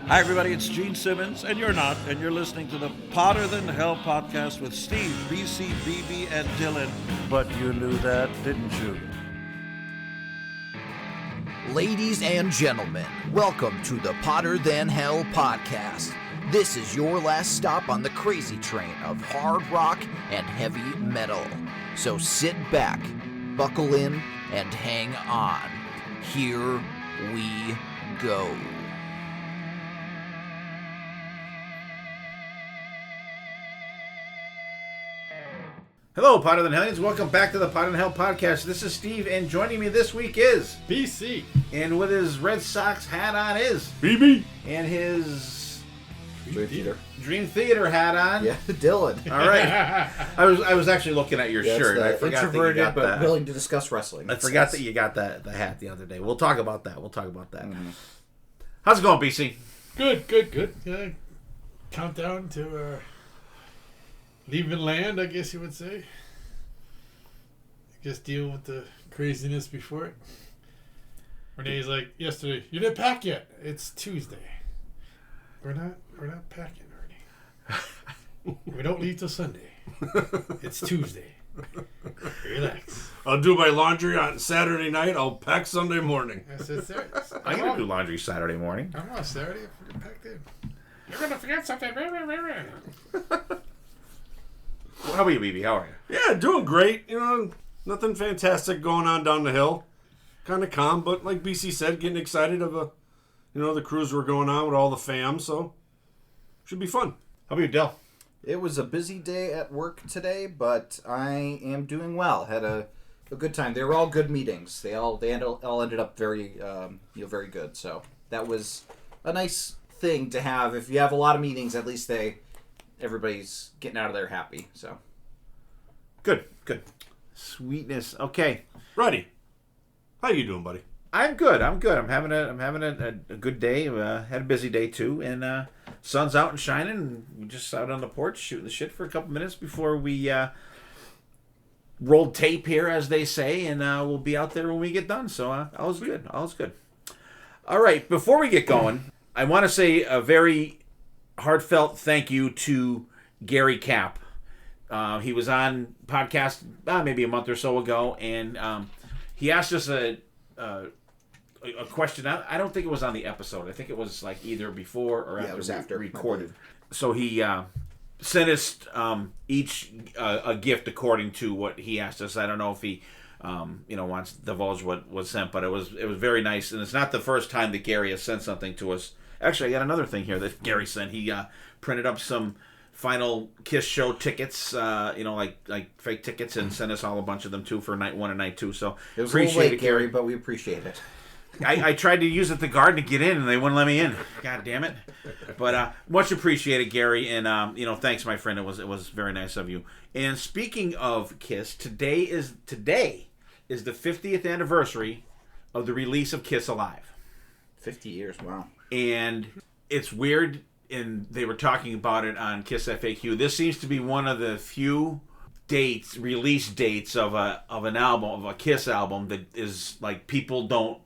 Hi, everybody. It's Gene Simmons, and you're not, and you're listening to the Potter Than Hell podcast with Steve, BC, BB, and Dylan. But you knew that, didn't you? Ladies and gentlemen, welcome to the Potter Than Hell podcast. This is your last stop on the crazy train of hard rock and heavy metal. So sit back, buckle in, and hang on. Here we go. Hello, Potter Than Hellions. Welcome back to the Potter Than Hell podcast. This is Steve, and joining me this week is BC. And with his Red Sox hat on is BB. And his Dream Theater hat on. Yeah, Dylan. All right. I was actually looking at your shirt. I forgot introverted that you got but that. willing to discuss wrestling. I forgot that you got the hat the other day. We'll talk about that. Mm-hmm. How's it going, BC? Good. Yeah. Countdown to leaving land, I guess you would say. Just deal with the craziness before it. Renee's like, yesterday, you didn't pack yet. It's Tuesday. We're not packing, Ernie. We don't leave till Sunday. It's Tuesday. Relax. I'll do my laundry on Saturday night. I'll pack Sunday morning. I said, I'm going to do laundry Saturday morning. I'm on Saturday. I forget packed in. You're going to forget something. How about you, BB? How are you? Yeah, doing great. You know, nothing fantastic going on down the hill. Kind of calm, but like BC said, getting excited of the cruise we're going on with all the fam. So should be fun. How about you, Del? It was a busy day at work today, but I am doing well. Had a good time. They were all good meetings. They all ended up very very good. So that was a nice thing to have. If you have a lot of meetings, at least everybody's getting out of there happy. So Good. Sweetness. Okay. Ready? How you doing, buddy? I'm good. I'm having a good day. Had a busy day too, and sun's out and shining. And we just out on the porch shooting the shit for a couple minutes before we rolled tape here, as they say, and we'll be out there when we get done. So all's good. All right. Before we get going, I want to say a very heartfelt thank you to Gary Cap. He was on podcast maybe a month or so ago, and he asked us a question. I don't think it was on the episode. I think it was like either before or after we recorded. So he sent us each a gift according to what he asked us. I don't know if he wants to divulge what was sent, but it was very nice. And it's not the first time that Gary has sent something to us. Actually, I got another thing here that Gary sent. He printed up some final Kiss show tickets, like fake tickets, and sent us all a bunch of them too for night 1 and night 2. So it was appreciate a little late, Gary, but we appreciate it. I tried to use it at the garden to get in, and they wouldn't let me in. God damn it! But much appreciated, Gary, and thanks, my friend. It was very nice of you. And speaking of Kiss, today is the 50th anniversary of the release of Kiss Alive. 50 years, wow. And it's weird, and they were talking about it on Kiss FAQ. This seems to be one of the few release dates of a Kiss album that is like people don't,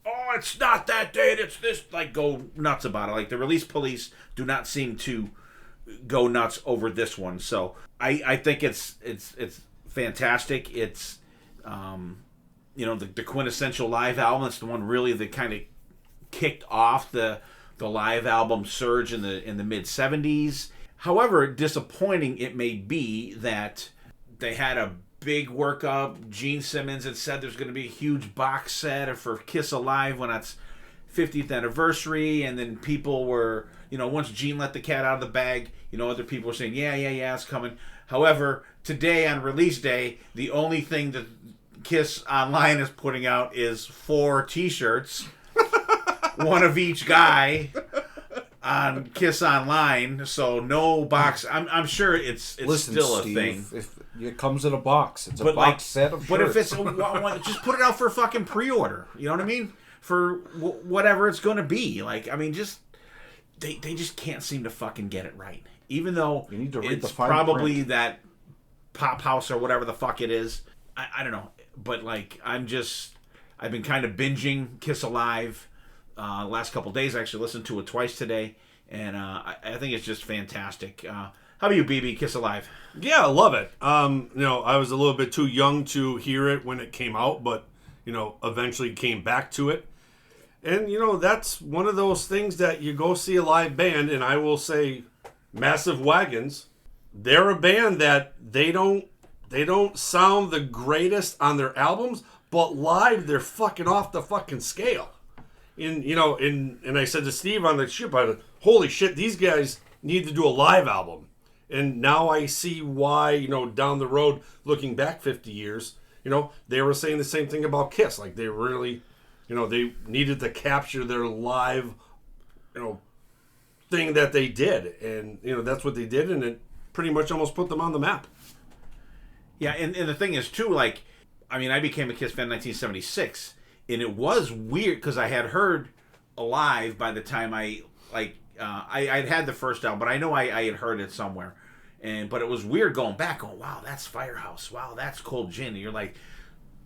oh, it's not that date, it's this, like go nuts about it. Like the release police do not seem to go nuts over this one. So I think it's fantastic. It's the quintessential live album. It's the one really that kind of kicked off the live album surge in the mid 70s. However disappointing it may be that they had a big workup. Gene Simmons had said there's going to be a huge box set for Kiss Alive when it's 50th anniversary, and then people were, once Gene let the cat out of the bag, other people were saying, yeah, it's coming. However, today on release day, the only thing that Kiss Online is putting out is 4 t-shirts, one of each guy on Kiss Online, so no box. I'm sure it's still a thing. If it comes in a box, it's a box set of shirts. But if it's just put it out for fucking pre-order. You know what I mean? For whatever it's going to be. Like, I mean, just they just can't seem to fucking get it right. Even though you need to read it's the fine probably print. that Pop House or whatever the fuck it is. I don't know. But like, I've been kind of binging Kiss Alive last couple days. I actually listened to it twice today, and I think it's just fantastic. How about you, BB? Kiss Alive? Yeah, I love it. I was a little bit too young to hear it when it came out, but, eventually came back to it. And, that's one of those things that you go see a live band, and I will say Massive Wagons, they're a band that they don't sound the greatest on their albums, but live they're fucking off the fucking scale. And I said to Steve on the ship, holy shit, these guys need to do a live album. And now I see why, down the road, looking back 50 years, they were saying the same thing about Kiss. Like, they really, they needed to capture their live, thing that they did. And, that's what they did, and it pretty much almost put them on the map. Yeah, and the thing is, too, like, I became a Kiss fan in 1976, and it was weird, because I had heard Alive by the time I'd had the first album, but I know I had heard it somewhere. But it was weird going back, wow, that's Firehouse, wow, that's Cold Gin. And you're like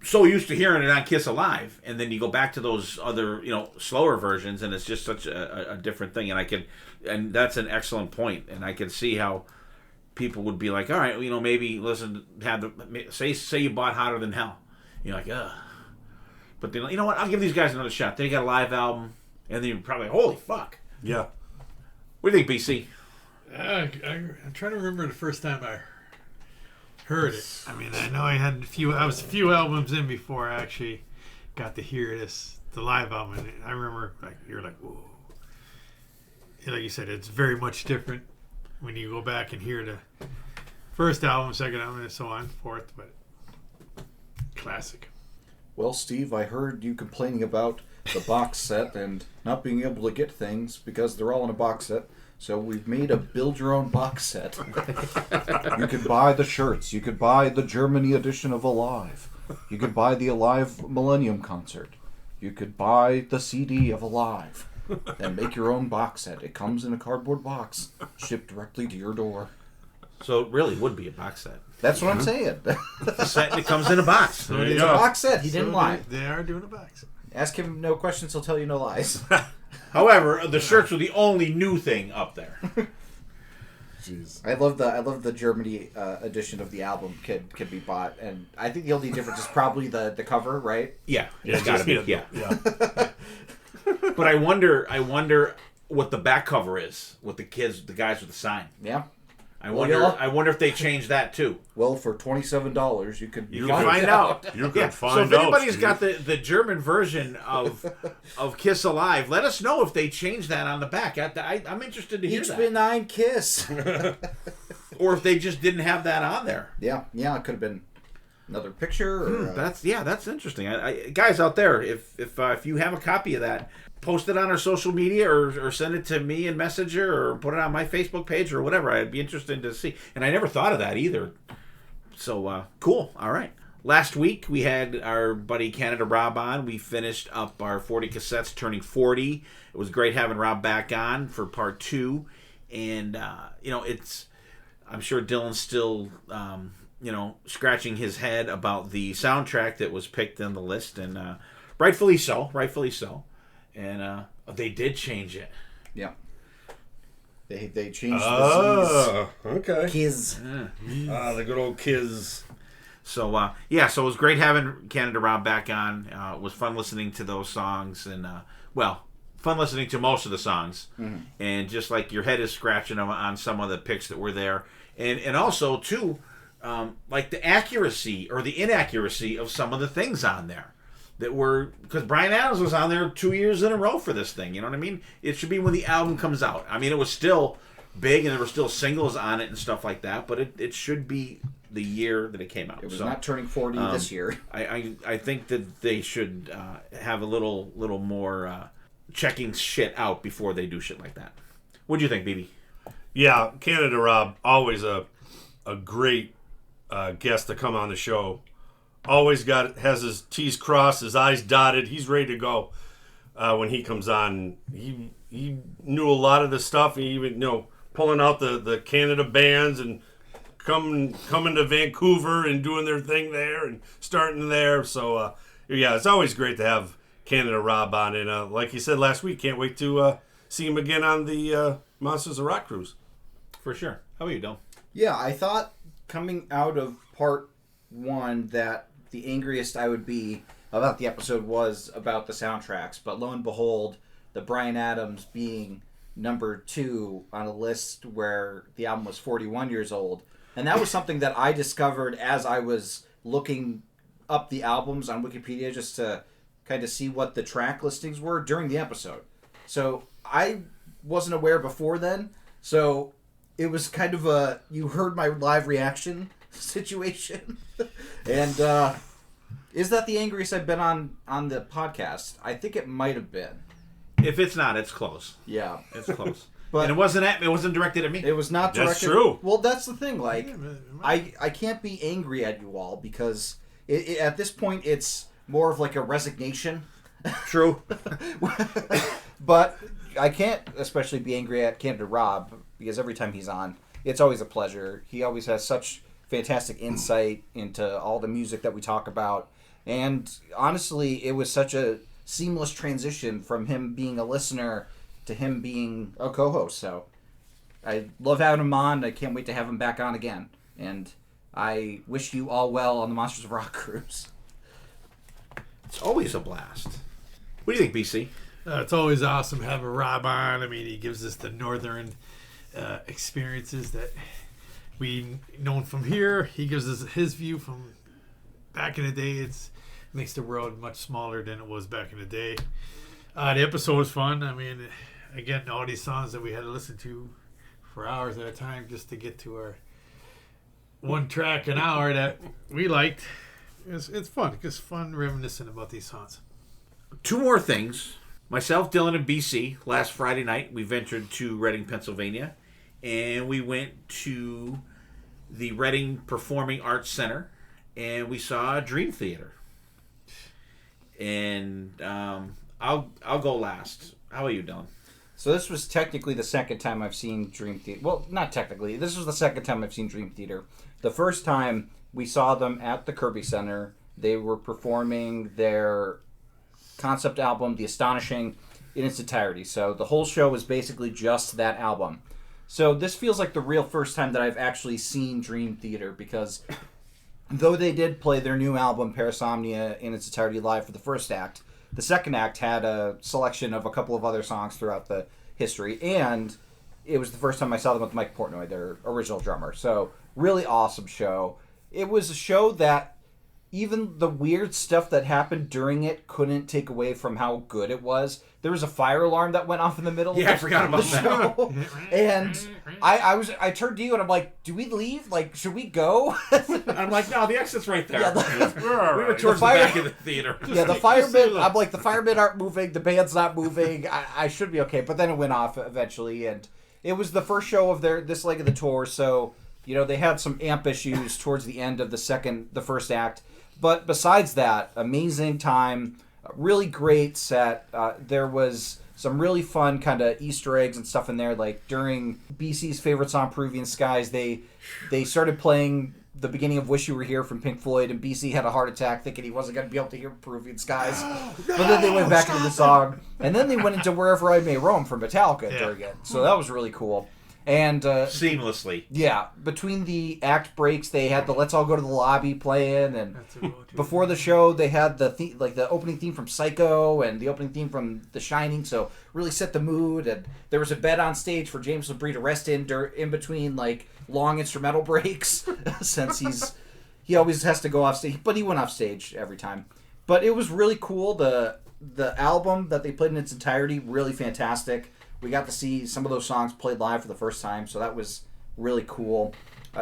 so used to hearing it on Kiss Alive, and then you go back to those other, slower versions, and it's just such a different thing. And that's an excellent point. And I can see how people would be like, all right, maybe listen, say you bought Hotter Than Hell. You're like, ugh. But then, you know what? I'll give these guys another shot. They got a live album, and then you're probably like, holy fuck. Yeah. What do you think, BC? I'm trying to remember the first time I heard it. I know I was a few albums in before I actually got to hear the live album. And I remember, you're like, whoa. Like you said, it's very much different when you go back and hear the first album, second album, and so on and forth. But classic. Well, Steve, I heard you complaining about the box set and not being able to get things because they're all in a box set. So we've made a build-your-own box set. You could buy the shirts. You could buy the Germany edition of Alive. You could buy the Alive Millennium Concert. You could buy the CD of Alive. And make your own box set. It comes in a cardboard box, shipped directly to your door. So it really would be a box set. That's what I'm saying. A set that comes in a box. It's a box set. He didn't lie. They are doing a box set. Ask him no questions, he'll tell you no lies. However, the shirts were the only new thing up there. Jeez. I love the Germany edition of the album could be bought, and I think the only difference is probably the cover, right? Yeah, it's got to be. Yeah. But I wonder what the back cover is with the guys with the sign. Yeah. I wonder if they changed that too. Well, for $27, you could find out. You could find So out. if anybody's got the German version of Kiss Alive, let us know if they changed that on the back. I'm interested to hear that. Ich bin ein Kiss. Or if they just didn't have that on there. Yeah, it could have been another picture. Or, that's interesting. Guys out there, if you have a copy of that, post it on our social media or send it to me in Messenger or put it on my Facebook page or whatever. I'd be interested to see. And I never thought of that either. So, cool. All right. Last week, we had our buddy Canada Rob on. We finished up our 40 cassettes turning 40. It was great having Rob back on for part 2. And, I'm sure Dylan's still, scratching his head about the soundtrack that was picked on the list. And rightfully so. And they did change it. Yeah. They changed the C's. Okay. Kiss. The good old Kiss. So, so it was great having Canada Rob back on. It was fun listening to those songs. And, fun listening to most of the songs. Mm-hmm. And just like your head is scratching on some of the picks that were there. And also, too, like the accuracy or the inaccuracy of some of the things on there. That were, because Bryan Adams was on there 2 years in a row for this thing, you know what I mean? It should be when the album comes out. I mean, it was still big and there were still singles on it and stuff like that, but it should be the year that it came out. It was not turning 40 this year. I think that they should have a little more checking shit out before they do shit like that. What do you think, BB? Yeah, Canada Rob, always a great guest to come on the show. Always has his T's crossed, his I's dotted. He's ready to go when he comes on. He knew a lot of the stuff. He even pulling out the Canada bands and coming to Vancouver and doing their thing there and starting there. So it's always great to have Canada Rob on. And like you said last week, can't wait to see him again on the Monsters of Rock cruise. For sure. How about you, Dom? Yeah, I thought coming out of part 1 that the angriest I would be about the episode was about the soundtracks. But lo and behold, the Bryan Adams being number 2 on a list where the album was 41 years old. And that was something that I discovered as I was looking up the albums on Wikipedia just to kind of see what the track listings were during the episode. So I wasn't aware before then. So it was kind of a, you heard my live reaction situation. And is that the angriest I've been on the podcast? I think it might have been. If it's not, it's close. Yeah. It's close. But and it wasn't directed at me. It was not directed. That's true. Well, that's the thing. Like, I can't be angry at you all because at this point it's more of like a resignation. True. But I can't especially be angry at Canada Rob because every time he's on, it's always a pleasure. He always has such fantastic insight into all the music that we talk about. And honestly, it was such a seamless transition from him being a listener to him being a co-host. So I love having him on. I can't wait to have him back on again. And I wish you all well on the Monsters of Rock cruise. It's always a blast. What do you think, BC? It's always awesome having Rob on. I mean, he gives us the northern experiences that we known from here. He gives us his view from back in the day. It makes the world much smaller than it was back in the day. The episode was fun. I mean, again, all these songs that we had to listen to for hours at a time just to get to our one track an hour that we liked. It's fun. It's fun reminiscing about these songs. 2 more things. Myself, Dylan, and BC, last Friday night, we ventured to Reading, Pennsylvania, and we went to the Reading Performing Arts Center, and we saw Dream Theater. And I'll go last. How about you, Dylan? So this was technically the second time I've seen Dream Theater. Well, not technically. This was the second time I've seen Dream Theater. The first time we saw them at the Kirby Center. They were performing their concept album, The Astonishing, in its entirety. So the whole show was basically just that album. So this feels like the real first time that I've actually seen Dream Theater because though they did play their new album, Parasomnia, in its entirety live for the first act, the second act had a selection of a couple of other songs throughout the history, and it was the first time I saw them with Mike Portnoy, their original drummer. So really awesome show. It was a show that even the weird stuff that happened during it couldn't take away from how good it was. There was a fire alarm that went off in the middle I forgot about the show. And I turned to you and I'm like, do we leave? Like, should we go? I'm like, no, the exit's right there. Yeah, we were towards the back of the theater. Yeah, the firemen, I'm like, the firemen aren't moving, the band's not moving, I should be okay. But then it went off eventually, and it was the first show of this leg of the tour, so, you know, they had some amp issues towards the end of the first act. But besides that, amazing time, really great set. There was some really fun kind of Easter eggs and stuff in there. Like during BC's favorite song, Peruvian Skies, they started playing the beginning of Wish You Were Here from Pink Floyd, and BC had a heart attack thinking he wasn't going to be able to hear Peruvian Skies. But then they went back into the song, and then they went into Wherever I May Roam from Metallica during it. So that was really cool. And seamlessly. Yeah, between the act breaks, they had the Let's All Go to the Lobby playing, and before the show, they had the opening theme from Psycho and the opening theme from The Shining, so really set the mood. And there was a bed on stage for James LeBrie to rest in between like long instrumental breaks, since he always has to go off stage, but he went off stage every time. But it was really cool. The album that they played in its entirety, really fantastic. We got to see some of those songs played live for the first time, so that was really cool.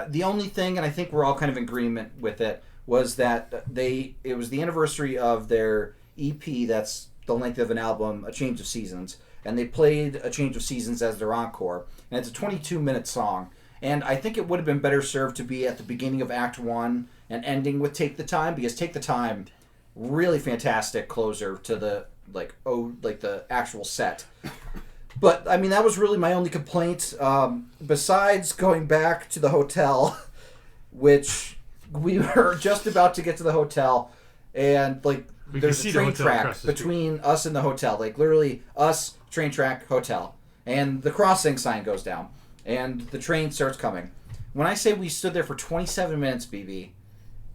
The only thing, and I think we're all kind of in agreement with it, was that it was the anniversary of their EP that's the length of an album, A Change of Seasons, and they played A Change of Seasons as their encore, and it's a 22-minute song. And I think it would have been better served to be at the beginning of Act 1 and ending with Take the Time, because Take the Time, really fantastic closer to the the actual set. But, I mean, that was really my only complaint. Besides going back to the hotel, which we were just about to get to the hotel, and, there's a train track between us and the hotel. Like, literally, us, train track, hotel. And the crossing sign goes down. And the train starts coming. When I say we stood there for 27 minutes, BB,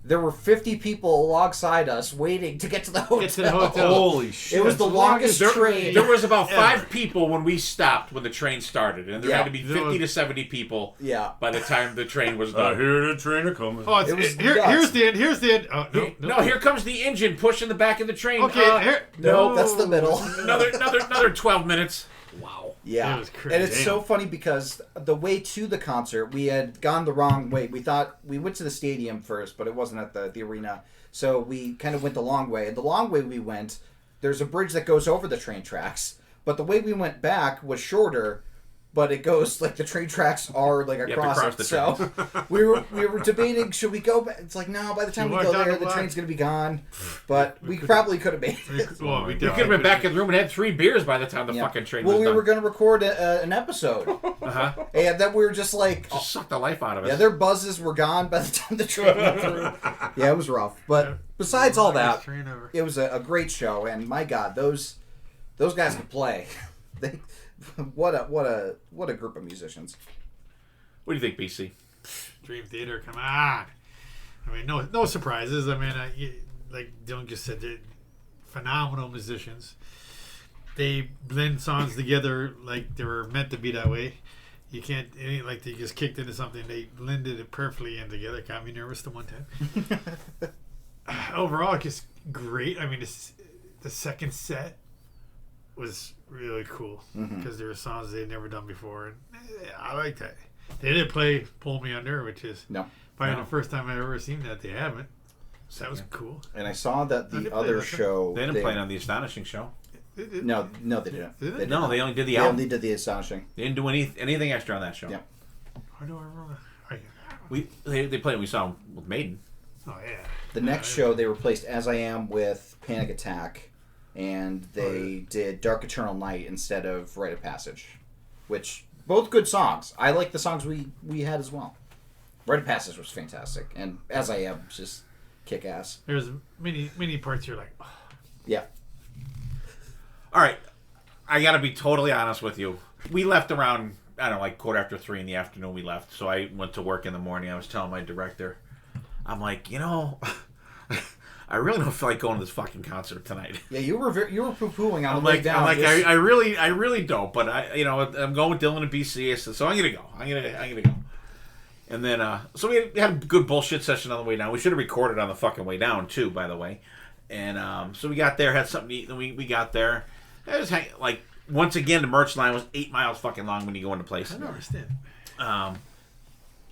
there were 50 people alongside us waiting to get to the hotel. Holy shit. It was the longest train. There was about 5 people when we stopped when the train started. And there had to be 50 to 70 people by the time the train was done. I hear the train a coming. Oh, here's the end. Here's the end. Oh, no, here comes the engine pushing the back of the train. Okay, no, that's the middle. Another 12 minutes. Wow. Yeah, it was crazy. And it's so funny because the way to the concert, we had gone the wrong way. We thought we went to the stadium first, but it wasn't at the arena. So we kind of went the long way. And the long way we went, there's a bridge that goes over the train tracks. But the way we went back was shorter, but it goes like the train tracks are like across it. So we were debating, should we go back? It's like, no, by the time we go there, the train's going to be gone. But we probably could have made it. Well, we could have been back in the room and had 3 beers by the time the fucking train was done. Well, we were going to record an episode. And then we were just like... Just sucked the life out of us. Yeah, their buzzes were gone by the time the train went through. Yeah, it was rough. But besides all that, it was a great show. And my God, those guys could play. What a group of musicians. What do you think, BC? Dream Theater, come on. I mean, no surprises. I mean, like Dylan just said, they're phenomenal musicians. They blend songs together like they were meant to be that way. You can't, it ain't like they just kicked into something. They blended it perfectly in together. Got me nervous the one time. Overall, just great. I mean, the second set was really cool because there were songs they'd never done before, and I like that. They didn't play "Pull Me Under," which is probably the first time I've ever seen that. They haven't, so that was cool. And I saw that the other show they didn't play it on the Astonishing show. No, they didn't. No, they only did the album. They only did the Astonishing. They didn't do anything extra on that show. Yeah. Why do I remember? They played. We saw them with Maiden. Oh yeah. The next show they replaced "As I Am" with "Panic Attack." And they did Dark Eternal Night instead of Rite of Passage, which both good songs. I like the songs we had as well. Rite of Passage was fantastic, and As I Am was just kick ass. There's many parts you're like, oh. Yeah. All right, I got to be totally honest with you. We left around, I don't know, like 3:15 in the afternoon. We left, so I went to work in the morning. I was telling my director, I'm like, I really don't feel like going to this fucking concert tonight. Yeah, you were poo-pooing on the way down. I'm like, I really don't. But I'm going with Dylan and BC. I said, so I'm gonna go. I'm gonna go. And then, so we had a good bullshit session on the way down. We should have recorded on the fucking way down too, by the way. And so we got there, had something to eat, and we got there. It was like once again the merch line was 8 miles fucking long when you go into place. I don't understand.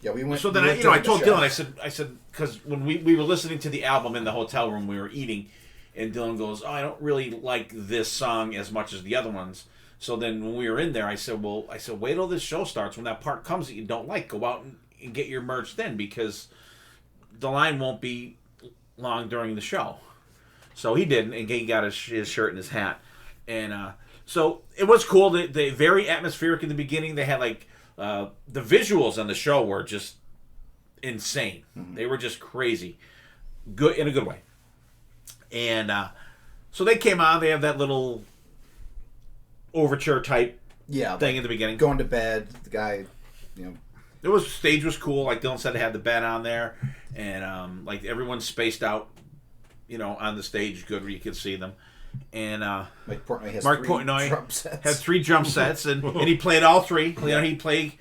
Yeah, we went. So then I told Dylan, I said, because when we were listening to the album in the hotel room, we were eating, and Dylan goes, "Oh, I don't really like this song as much as the other ones." So then when we were in there, I said, wait till this show starts. When that part comes that you don't like, go out and get your merch then, because the line won't be long during the show. So he did, and he got his shirt and his hat, and so it was cool. They very atmospheric in the beginning. They had like. The visuals on the show were just insane. Mm-hmm. They were just crazy, good in a good way. And so they came on. They have that little overture type thing in the beginning. Going to bed, the guy, Stage was cool. Like Dylan said, they had the bed on there, and like everyone's spaced out, on the stage, good where you could see them. And Mark Portnoy had 3 drum sets, and he played all 3. He played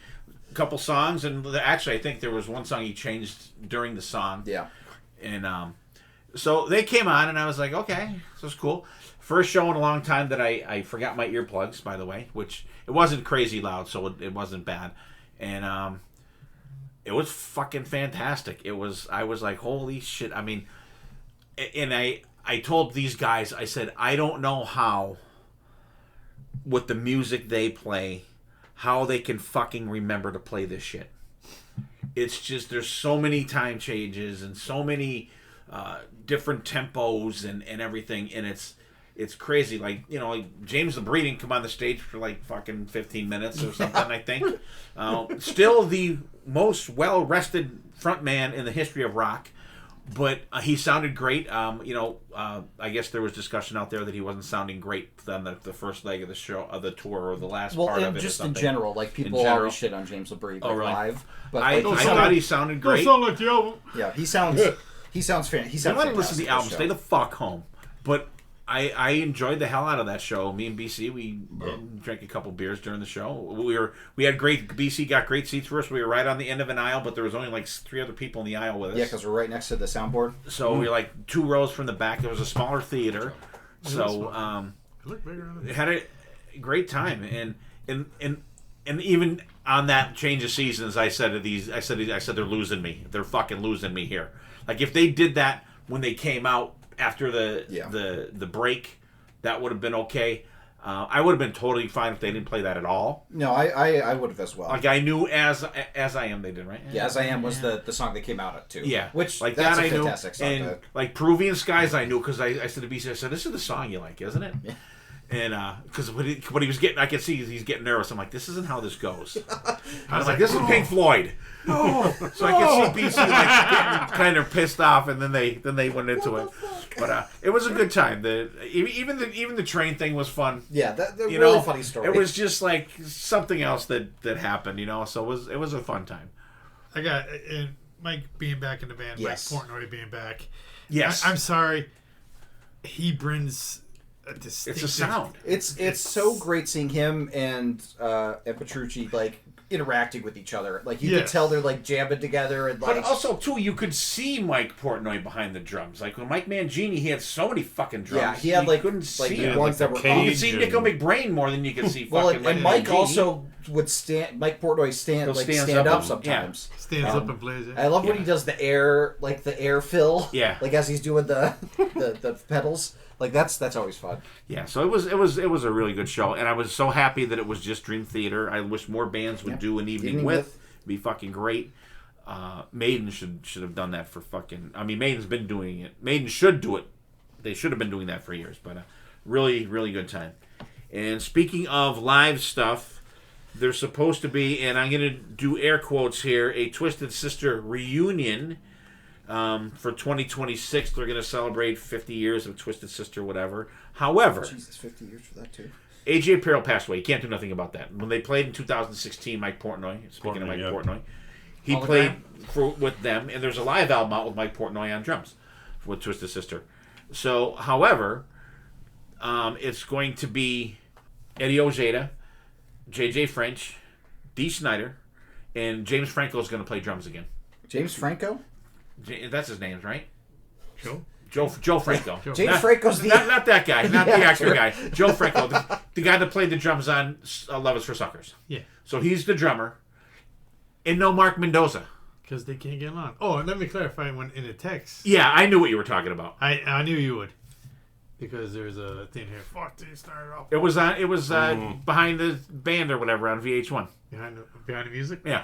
a couple songs, and actually I think there was one song he changed during the song. Yeah. And so they came on, and I was like, okay, this is cool. First show in a long time that I forgot my earplugs, by the way, which it wasn't crazy loud, so it wasn't bad. And it was fucking fantastic. I was like, holy shit. I mean, and I told these guys, I said, I don't know how, with the music they play, how they can fucking remember to play this shit. It's just, there's so many time changes and so many different tempos and everything, and it's crazy. Like, James the Breeding come on the stage for like fucking 15 minutes or something, I think. Still the most well-rested frontman in the history of rock. But he sounded great. I guess there was discussion out there that he wasn't sounding great on the first leg of the show, of the tour, or the last part of it. Just or in something. general, like people always shit on James LaBrie really? live. But I thought he sounded great. Don't sound like the album. yeah, he sounds fan. He If sounds. you want to listen to fantastic the album, this stay show. the fuck home. But I enjoyed the hell out of that show. Me and BC, we drank a couple beers during the show. BC got great seats for us. We were right on the end of an aisle, but there was only like 3 other people in the aisle with us. Yeah, because we're right next to the soundboard. So we were like 2 rows from the back. It was a smaller theater. So It looked bigger on it had a great time. And even on that change of seasons, I said they're losing me. They're fucking losing me here. Like if they did that when they came out after the break, that would have been okay. I would have been totally fine if they didn't play that at all. No, I would have as well. Like I knew as I am, they did, right? Yeah, As I Am was the song they came out at too. Yeah, which like that's that a I knew, fantastic song. and like Peruvian Skies I knew because I said to BC, I said, "This is the song you like, isn't it?" Yeah. And because when he was getting, I could see he's getting nervous. I'm like, "This isn't how this goes." I was like, "This is Pink Floyd." No. So I could see BC like getting kind of pissed off, and then they went into it. But it was a good time. Even the train thing was fun. Yeah, that's a You really know, funny story. It was just like something else that happened, you know. So it was a fun time. I got and Mike being back in the band. Yes. Mike Portnoy being back. Yes, I'm sorry. He brings a distinct. it's a sound. It's so great seeing him and Petrucci like interacting with each other. Like you could Yes. tell they're like jamming together and like But also, too, you could see Mike Portnoy behind the drums. Like, when Mike Mangini, he had so many fucking drums. yeah, he had like couldn't like see the him. ones that were cage. You could see Nico McBrain more than you could see well, fucking and Mike Mike Mangini. also would stand. Mike Portnoy He'll stand stand up up sometimes. Stands up and plays it. I love when Yeah. he does the air fill. Yeah. Like as he's doing the pedals. Like that's always fun. Yeah, so it was a really good show, and I was so happy that it was just Dream Theater. I wish more bands would do an evening with. Be fucking great. Maiden should have done that for fucking. I mean, Maiden's been doing it. Maiden should do it. They should have been doing that for years. But really, really good time. And speaking of live stuff, there's supposed to be, and I'm gonna do air quotes here, a Twisted Sister reunion. For 2026, they're going to celebrate 50 years of Twisted Sister, whatever. However, Jesus, 50 years for that too. AJ Apparel passed away. You can't do nothing about that. When they played in 2016, Mike Portnoy, speaking of Mike Portnoy, he played with them, and there's a live album out with Mike Portnoy on drums with Twisted Sister. So, however, it's going to be Eddie Ojeda, JJ French, Dee Snider, and James Franco is going to play drums again. James Franco? That's his name, right? Joe? Joe Franco. James Franco's the not that guy, not the actor actor. guy. Joe Franco, the guy that played the drums on Love Is for Suckers. Yeah. So he's the drummer. And no Mark Mendoza. Because they can't get along. Oh, and let me clarify when in a text. Yeah, I knew what you were talking about. I knew you would. Because there's a thing here. Fuck, they started off It was behind the band or whatever on VH1. behind the music. Yeah.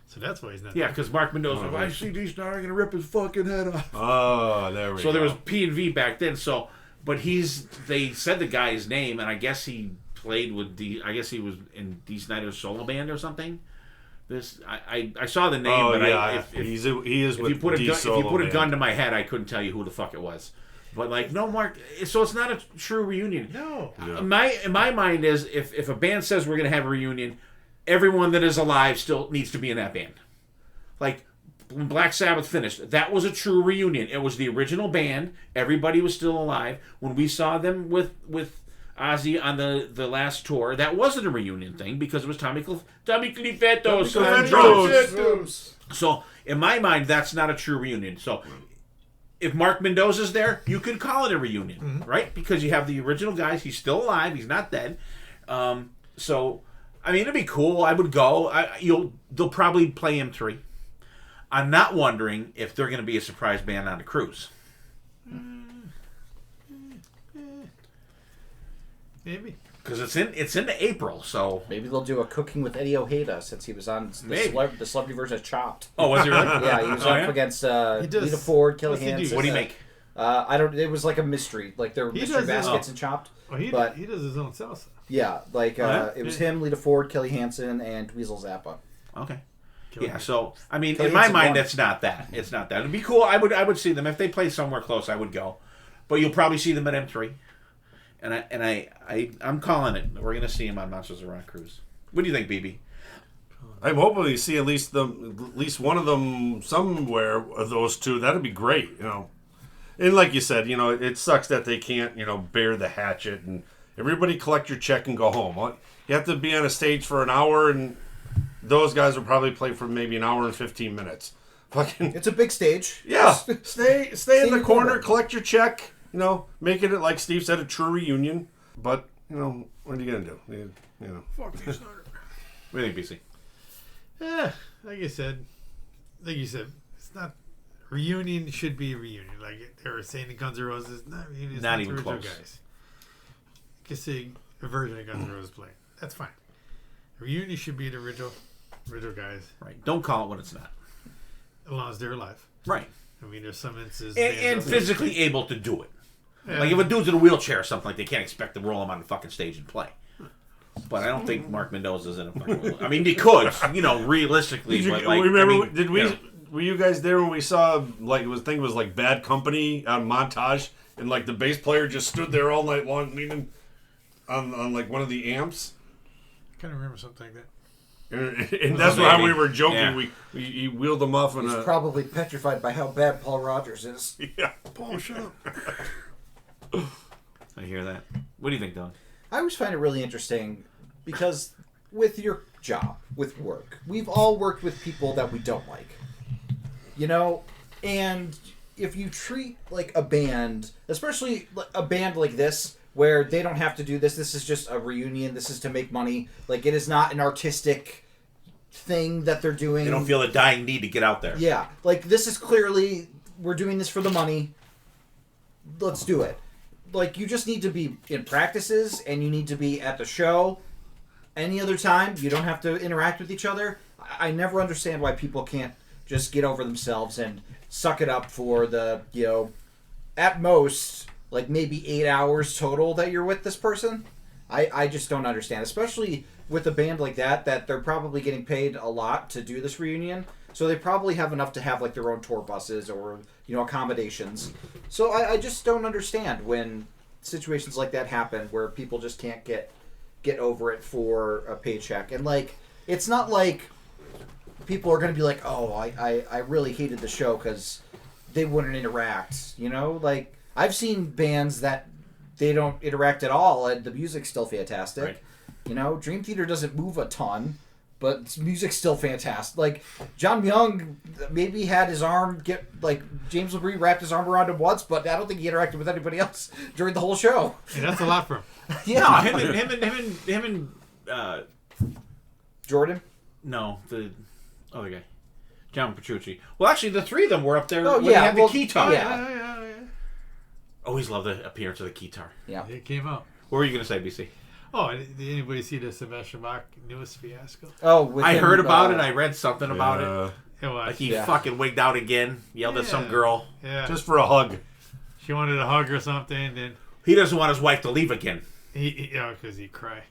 So that's why he's not Yeah, because Mark Mendoza, I see Dee Snider going to rip his fucking head off. Oh, there we go. So there was P&V back then. So, but they said the guy's name, and I guess he played with I guess he was in Dee Snider's solo band or something. I saw the name, Oh, but yeah. he is with if you put Dee a gun, if you put a band. gun to my head, I couldn't tell you who the fuck it was. But like, no Mark, so it's not a true reunion. No. In my mind is if a band says we're gonna have a reunion, everyone that is alive still needs to be in that band. Like when Black Sabbath finished, that was a true reunion. It was the original band. Everybody was still alive. When we saw them with Ozzy on the last tour, that wasn't a reunion thing because it was Tommy Clifeto's on drums. So in my mind, that's not a true reunion. So if Mark Mendoza's there, you can call it a reunion, right? Because you have the original guys. He's still alive. He's not dead. So I mean, it'd be cool. I would go. They'll probably play M3. I'm not wondering if they're going to be a surprise band on the cruise. Maybe. Because it's into April, so Maybe they'll do a Cooking with Eddie Ojeda since he was on the celebrity version of Chopped. oh, was he really? Yeah, he was up against does- Lita Ford, Kelly what's he do? Hansen. What do you make? I don't. It was like a mystery. Like there were He mystery does baskets and Chopped. Oh, he But- does his own salsa. Yeah, like yeah? it was him, Lita Ford, Kelly Hansen, and Weasel Zappa. Okay. Yeah, so I mean, Till in he my hits a mind, one. that's not that. It's not that. It'd be cool. I would see them if they play somewhere close. I would go, but you'll probably see them at M3, and I'm calling it. We're gonna see them on Monsters of Rock Cruise. What do you think, BB? I'm hoping we see at least one of them somewhere of those two. That'd be great, you know. And like you said, you know, it sucks that they can't, you know, bear the hatchet and everybody collect your check and go home. You have to be on a stage for an hour, and those guys will probably play for maybe an hour and 15 minutes. Fucking It's a big stage. yeah, stay in the in your corner, corner. collect your check. You know, make it like Steve said, a true reunion. But you know, what are you gonna do? You know, What do you think, BC? Yeah, like you said, it's not reunion. Should be a reunion. Like they were saying, the Guns N' Roses, not reunion. It's Not the even original close. Guys, you can see a version of Guns N' Roses playing. That's fine. A reunion should be the original guys, Right. Don't call it what it's not. as long as they're alive. Right. I mean, there's some instances And physically able to do it. Yeah. Like if a dude's in a wheelchair or something, like they can't expect to roll him on the fucking stage and play. But I don't think Mark Mendoza's in a fucking wheelchair. I mean, he could, you know, realistically. did you but like, remember? I mean, Did we? you know, Were you guys there when we saw like I think it was like Bad Company on Montage, and like the bass player just stood there all night long leaning on like one of the amps, I kind of remember something like that. and that's why we were joking. Yeah. We wheeled him off in He's a probably petrified by how bad Paul Rogers is. yeah. Paul, shut up. I hear that. What do you think, Dylan? I always find it really interesting because with your job, with work, we've all worked with people that we don't like. You know? And if you treat like a band, especially a band like this, where they don't have to do this is just a reunion, this is to make money, like it is not an artistic thing that they're doing. They don't feel a dying need to get out there. Yeah, like this is clearly, we're doing this for the money, let's do it. Like, you just need to be in practices, and you need to be at the show. Any other time, you don't have to interact with each other. I never understand why people can't just get over themselves and suck it up for the, you know, at most, like maybe 8 hours total that you're with this person. I just don't understand, especially with a band like that they're probably getting paid a lot to do this reunion. So they probably have enough to have like their own tour buses or, you know, accommodations. So I just don't understand when situations like that happen where people just can't get over it for a paycheck. And like, it's not like people are going to be like, oh, I really hated the show because they wouldn't interact. You know, like I've seen bands that they don't interact at all and the music's still fantastic. Right. You know, Dream Theater doesn't move a ton, but music's still fantastic. Like, John Young maybe had his arm James LaBrie wrapped his arm around him once, but I don't think he interacted with anybody else during the whole show. Yeah, that's a lot for him. No, him and Jordan? no, the other guy, John Petrucci. Well, actually, the three of them were up there Oh, when yeah, they had well, the keytar. yeah. Always love the appearance of the keytar. Yeah. It came out. What were you going to say, BC? Oh, did anybody see the Sebastian Bach newest fiasco? Oh, with I him, heard about it. I read something about it. It was. Like he Yeah. fucking wigged out again, yelled at some girl. Yeah. Just for a hug. She wanted a hug or something, and He doesn't want his wife to leave again. because he'd cry.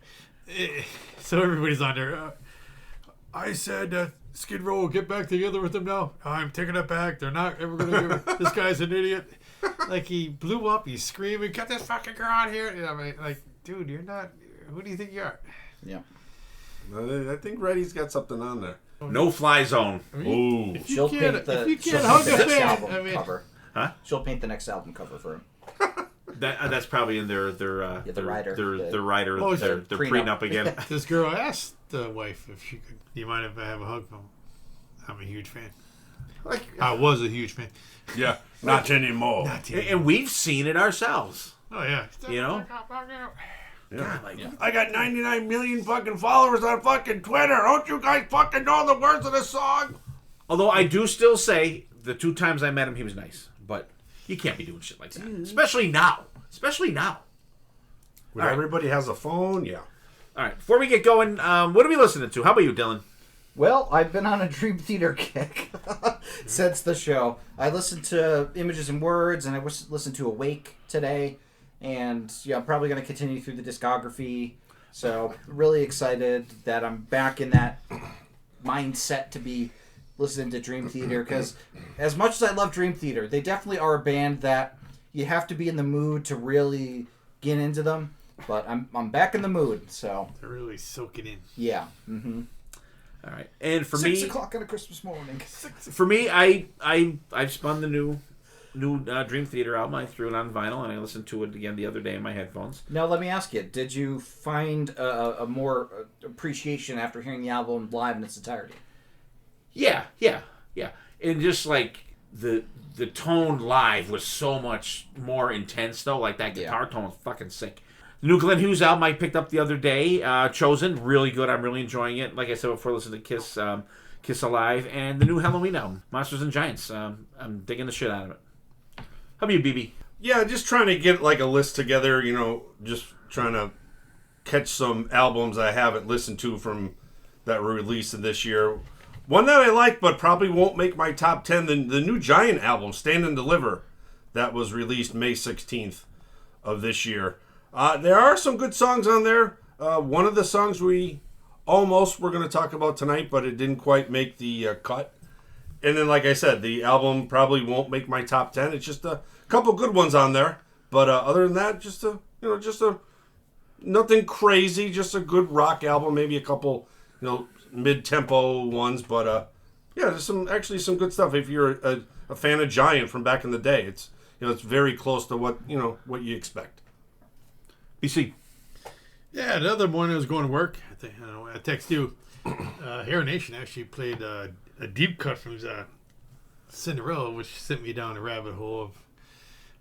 So everybody's on there. I said that Skid Row will get back together with them now. I'm taking it back. They're not ever going to do it. This guy's an idiot. Like, he blew up. He's screaming, get this fucking girl out here. And I'm like, dude, you're not... Who do you think you are? Yeah. I think Reddy's got something on there. No fly zone. Ooh. If She'll you can't, paint the, if you she'll can't paint hug the a next fan, album I mean... cover. Huh? She'll paint the next album cover for him. That's probably in their the writer. their writer Oh, their prenup. prenup again. This girl asked the wife if she could... Do you mind if I have a hug from him? I'm a huge fan. Like, I was a huge fan. Yeah. Not anymore. and we've seen it ourselves. Oh, yeah. You know? Yeah. Like, I got 99 million fucking followers on fucking Twitter. Don't you guys fucking know the words of the song? although I do still say the 2 times I met him, he was nice, but you can't be doing shit like that, especially now. Especially now. When All right. everybody has a phone, yeah. All right, before we get going, what are we listening to? How about you, Dylan? Well, I've been on a Dream Theater kick since the show. I listened to Images and Words, and I listened to Awake today. And yeah, I'm probably going to continue through the discography. So really excited that I'm back in that mindset to be listening to Dream Theater, because as much as I love Dream Theater, they definitely are a band that you have to be in the mood to really get into them. But I'm back in the mood, so They're really soaking in. yeah. Mm-hmm. All right, and for 6 me, o'clock on a Christmas morning. for me, I've spun the new Dream Theater album. I threw it on vinyl and I listened to it again the other day in my headphones. Now let me ask you: did you find a more appreciation after hearing the album live in its entirety? Yeah. And just like the tone live was so much more intense though. Like that guitar tone was fucking sick. The new Glenn Hughes album I picked up the other day, Chosen, really good. I'm really enjoying it. Like I said before, listen to Kiss Alive, and the new Halloween album, Monsters and Giants. I'm digging the shit out of it. How about you, BB? Yeah, just trying to get like a list together, just trying to catch some albums I haven't listened to from that were released in this year. One that I like but probably won't make my top 10, the new Giant album, Stand and Deliver, that was released May 16th of this year. There are some good songs on there. One of the songs we almost were going to talk about tonight, but it didn't quite make the cut. And then, like I said, the album probably won't make my top 10. It's just a couple good ones on there. But other than that, just a nothing crazy, just a good rock album. Maybe a couple, mid-tempo ones. But there's some good stuff. If you're a fan of Giant from back in the day, it's very close to what you expect. BC. Yeah, the other morning I was going to work. I text you. Hair Nation actually played a deep cut from Cinderella, which sent me down the rabbit hole of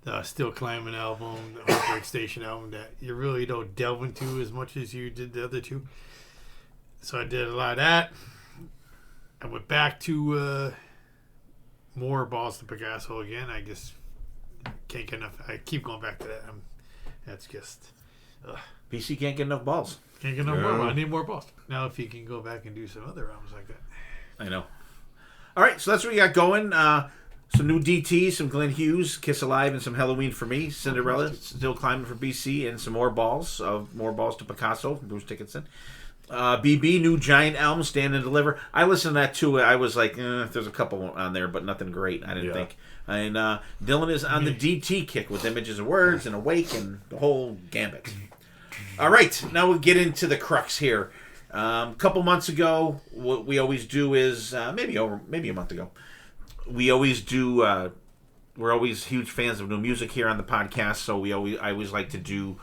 the Still Climbing album, the Heartbreak Station album that you really don't delve into as much as you did the other two. So I did a lot of that. I went back to more Balls to Picasso again. I just can't get enough. I keep going back to that. That's just... BC can't get enough balls. Can't get enough balls. I need more balls. Now if you can go back and do some other albums like that. I know. All right, so that's what we got going. Some new DT, some Glenn Hughes, Kiss Alive, and some Halloween for me. Cinderella, Still Climbing for BC, and some more balls to Picasso from Bruce Dickinson. BB, new Giant album, Stand and Deliver. I listened to that too. I was like, there's a couple on there, but nothing great, I didn't think. And Dylan is on the DT kick with Images and Words and Awake and the whole gambit. All right, now we'll get into the crux here. A couple months ago, what we always do is maybe a month ago. We always do. We're always huge fans of new music here on the podcast, so I always like to do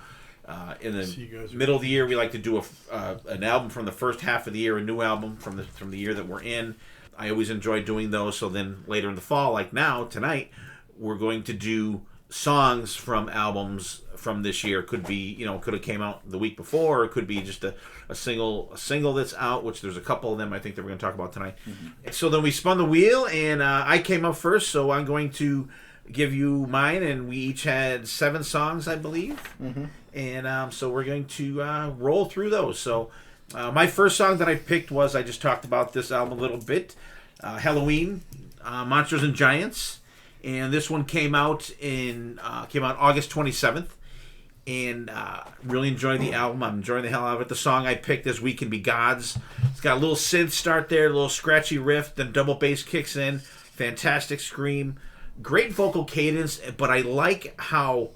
in the middle of the year. We like to do an album from the first half of the year, a new album from the year that we're in. I always enjoy doing those. So then later in the fall, like now tonight, we're going to do songs from albums from this year. Could be, could have came out the week before, or it could be just a single that's out, which there's a couple of them I think that we're going to talk about tonight. Mm-hmm. So then we spun the wheel, and I came up first, so I'm going to give you mine, and we each had 7 songs, I believe. Mm-hmm. And so we're going to roll through those. So my first song that I picked was, I just talked about this album a little bit, Halloween, Monsters and Giants. And this one came out August 27th, and really enjoyed the album. I'm enjoying the hell out of it. The song I picked is "We Can Be Gods." It's got a little synth start there, a little scratchy riff, then double bass kicks in, fantastic scream, great vocal cadence. But I like how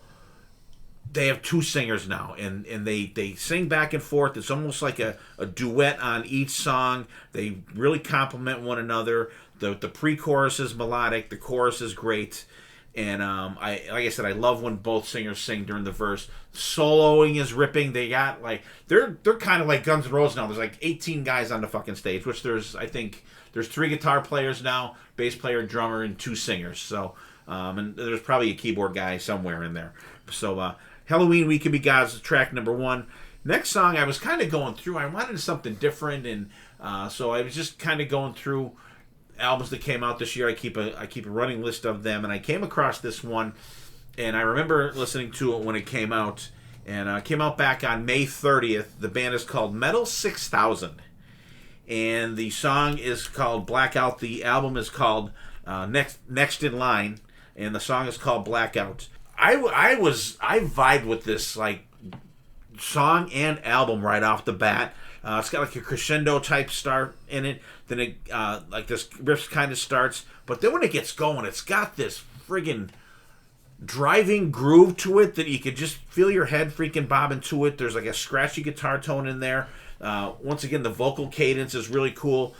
they have 2 singers now, and they sing back and forth. It's almost like a duet on each song. They really complement one another. The pre-chorus is melodic. The chorus is great. And like I said, I love when both singers sing during the verse. Soloing is ripping. They got they're kind of like Guns N' Roses now. There's like 18 guys on the fucking stage, which there's 3 guitar players now, bass player, drummer, and 2 singers. So and there's probably a keyboard guy somewhere in there. So Halloween, We Can Be Gods is track number 1. Next song, I was kind of going through. I wanted something different, and so I was just kind of going through albums that came out this year. I keep a running list of them, and I came across this one, and I remember listening to it when it came out, and it came out back on May 30th. The band is called Metal 6000, and the song is called Blackout. The album is called Next in Line, and the song is called Blackout. I vibed with this song and album right off the bat. It's got like a crescendo type start in it. Then it like this riff kind of starts, but then when it gets going, it's got this friggin' driving groove to it that you could just feel your head freaking bobbing to it. There's like a scratchy guitar tone in there. Once again, the vocal cadence is really cool.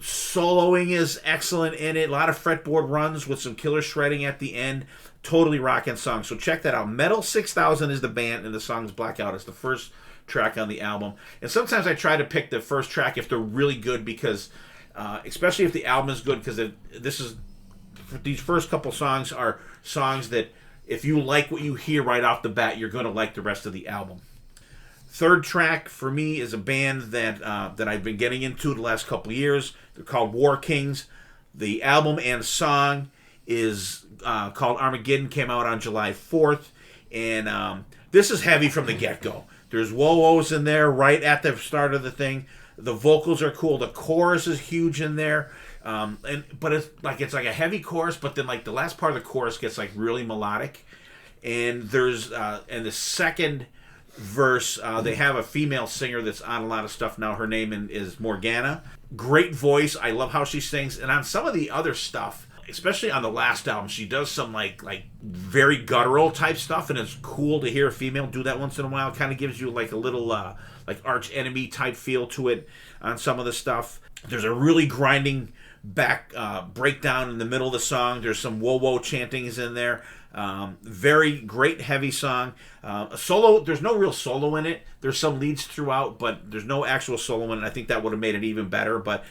Soloing is excellent in it. A lot of fretboard runs with some killer shredding at the end. Totally rocking song. So check that out. Metal 6000 is the band, and the song's Blackout. It's the first track on the album. And sometimes I try to pick the first track if they're really good, because especially if the album is good, because these first couple songs are songs that if you like what you hear right off the bat, you're going to like the rest of the album. Third track for me is a band that I've been getting into the last couple of years. They're called War Kings. The album and song is called Armageddon, came out on July 4th. And this is heavy from the get-go. There's whoa-whoas in there right at the start of the thing. The vocals are cool. The chorus is huge in there. But it's like a heavy chorus, but then like the last part of the chorus gets like really melodic. And there's and the second verse, they have a female singer that's on a lot of stuff now. Her name is Morgana. Great voice. I love how she sings. And on some of the other stuff, especially on the last album, she does some like very guttural type stuff, and it's cool to hear a female do that once in a while. It kind of gives you like a little like Arch Enemy type feel to it on some of the stuff. There's a really grinding back breakdown in the middle of the song. There's some whoa chantings in there. Very great heavy song. A solo, there's no real solo in it. There's some leads throughout, but there's no actual solo in it. I think that would have made it even better, but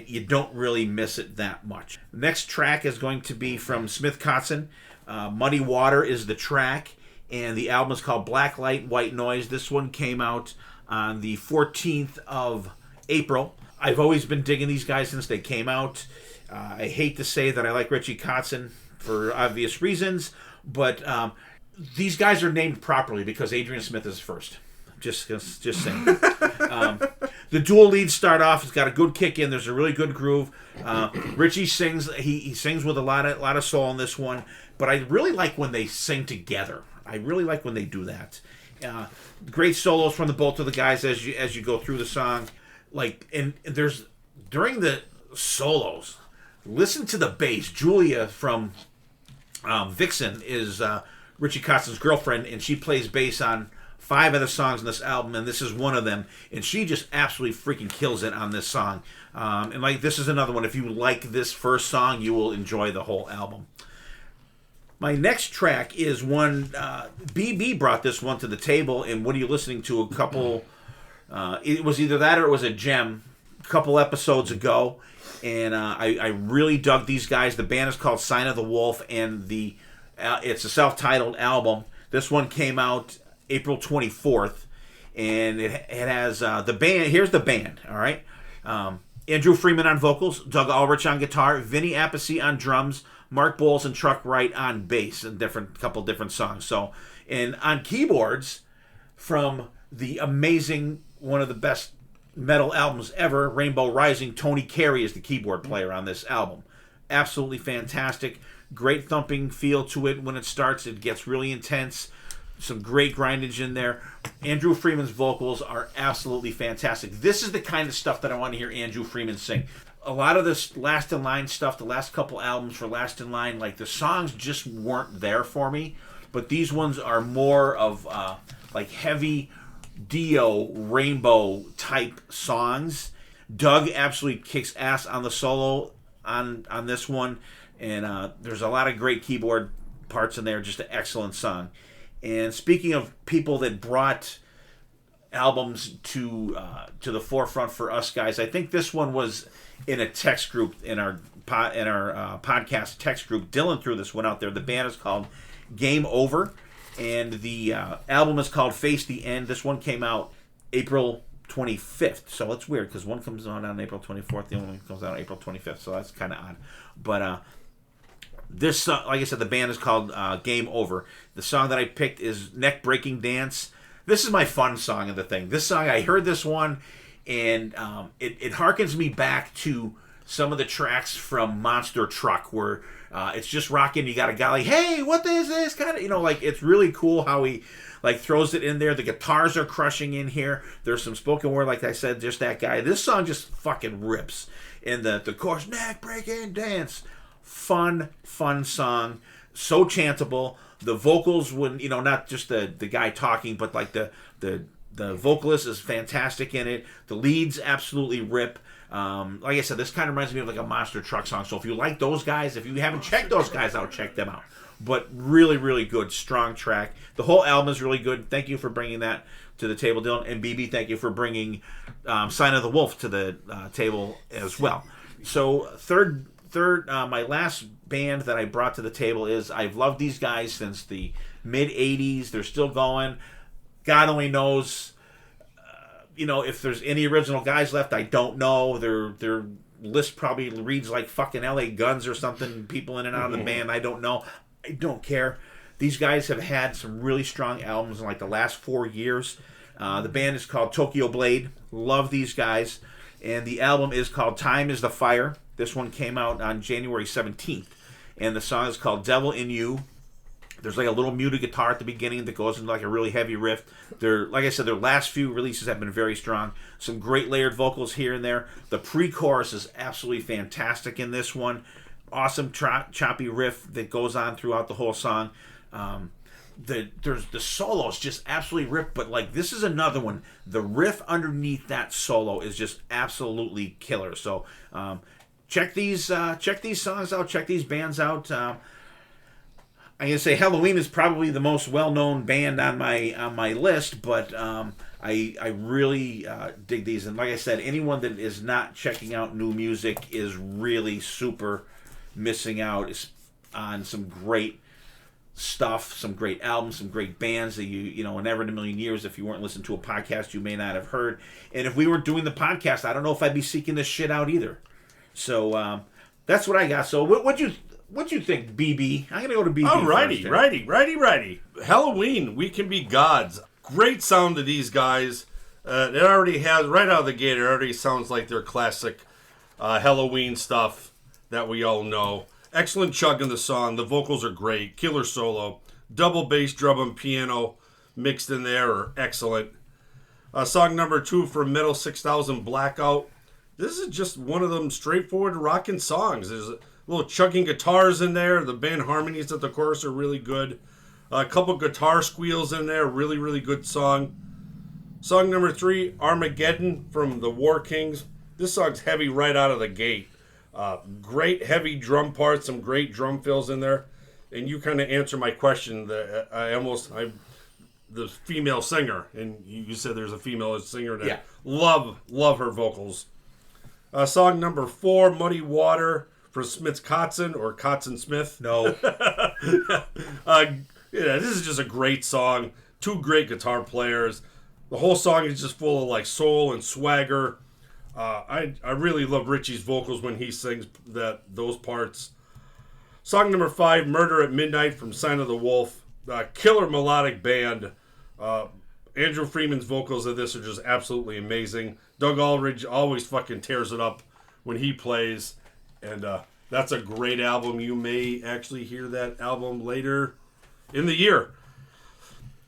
you don't really miss it that much. Next track is going to be from Smith Kotzen. Muddy Water is the track, and the album is called Black Light, White Noise. This one came out on the 14th of April. I've always been digging these guys since they came out. I hate to say that I like Richie Kotzen for obvious reasons, but these guys are named properly because Adrian Smith is first. Just saying. The dual leads start off. It's got a good kick in. There's a really good groove. Richie sings. He sings with a lot of soul in this one. But I really like when they sing together. I really like when they do that. Great solos from the both of the guys as you go through the song. And there's during the solos, listen to the bass. Julia from Vixen is Richie Kotzen's girlfriend, and she plays bass on 5 of the songs in this album, and this is one of them. And she just absolutely freaking kills it on this song. And this is another one. If you like this first song, you will enjoy the whole album. My next track is one, BB brought this one to the table, and what are you listening to? A couple, it was either that or it was a gem a couple episodes ago, and I really dug these guys. The band is called Sign of the Wolf, and it's a self-titled album. This one came out April 24th, and it has the band. Here's the band, all right? Andrew Freeman on vocals, Doug Ulrich on guitar, Vinny Appice on drums, Mark Bowles and Chuck Wright on bass, and couple different songs. So, and on keyboards, from the amazing, one of the best metal albums ever, Rainbow Rising, Tony Carey is the keyboard player on this album. Absolutely fantastic. Great thumping feel to it when it starts. It gets really intense. Some great grindage in there. Andrew Freeman's vocals are absolutely fantastic. This is the kind of stuff that I want to hear Andrew Freeman sing. A lot of this Last in Line stuff, the last couple albums for Last in Line, the songs just weren't there for me. But these ones are more of heavy Dio Rainbow type songs. Doug absolutely kicks ass on the solo on this one. And there's a lot of great keyboard parts in there. Just an excellent song. And speaking of people that brought albums to the forefront for us guys, I think this one was in a text group in our podcast text group. Dylan threw this one out there. The band is called Game Over, and the album is called Face the End. This one came out April 25th, so it's weird because one comes out on April 24th, the other one comes out on April 25th, so that's kind of odd. But this, like I said, the band is called Game Over. The song that I picked is Neck Breaking Dance. This is my fun song of the thing. This song, I heard this one, and it harkens me back to some of the tracks from Monster Truck where it's just rocking. You got a guy like, hey, what is this? Kind of, like, it's really cool how he like throws it in there. The guitars are crushing in here. There's some spoken word, like I said, just that guy. This song just fucking rips. And the chorus, neck breaking dance. Fun song. So chantable. The vocals, when not just the guy talking, but like the vocalist is fantastic in it. The leads absolutely rip. Like I said, this kind of reminds me of like a Monster Truck song. So if you like those guys, if you haven't checked those guys out, check them out. But really, really good, strong track. The whole album is really good. Thank you for bringing that to the table, Dylan. And BB, thank you for bringing Sign of the Wolf to the table as well. So third, my last band that I brought to the table is, I've loved these guys since the mid-'80s. They're still going. God only knows, if there's any original guys left. I don't know. Their list probably reads like fucking LA Guns or something. People in and out of the band. I don't know. I don't care. These guys have had some really strong albums in like the last 4 years. The band is called Tokyo Blade. Love these guys. And the album is called Time is the Fire. This one came out on January 17th. And the song is called Devil in You. There's like a little muted guitar at the beginning that goes into like a really heavy riff. Like I said, their last few releases have been very strong. Some great layered vocals here and there. The pre-chorus is absolutely fantastic in this one. Awesome choppy riff that goes on throughout the whole song. The solos just absolutely rip, but like this is another one. The riff underneath that solo is just absolutely killer. So check these songs out. Check these bands out. I'm gonna say Halloween is probably the most well-known band on my list, but I really dig these. And like I said, anyone that is not checking out new music is really super missing out on some great stuff, some great albums, some great bands that you never in a million years, if you weren't listening to a podcast, you may not have heard. And if we were doing the podcast, I don't know if I'd be seeking this shit out either. So that's what I got. So what'd you think, BB? I'm gonna go to BB. Oh, righty. Halloween, We Can Be Gods. Great sound to these guys. It already has, right out of the gate, it already sounds like their classic Halloween stuff that we all know. Excellent chug in the song. The vocals are great. Killer solo. Double bass, drum, and piano mixed in there are excellent. Song number 2 from Metal 6000, Blackout. This is just one of them straightforward rocking songs. There's a little chugging guitars in there. The band harmonies at the chorus are really good. A couple guitar squeals in there. Really, really good song. Song number 3, Armageddon from the War Kings. This song's heavy right out of the gate. Great heavy drum parts, some great drum fills in there. And you kind of answer my question. The female singer, and you said there's a female singer there. Yeah. Love her vocals. Song number 4, Muddy Water for Smith Kotzen or Kotzen Smith. No. This is just a great song. 2 great guitar players. The whole song is just full of like soul and swagger. I really love Richie's vocals when he sings those parts. Song number 5, Murder at Midnight from Sign of the Wolf. Killer melodic band. Andrew Freeman's vocals of this are just absolutely amazing. Doug Aldridge always fucking tears it up when he plays. And that's a great album. You may actually hear that album later in the year.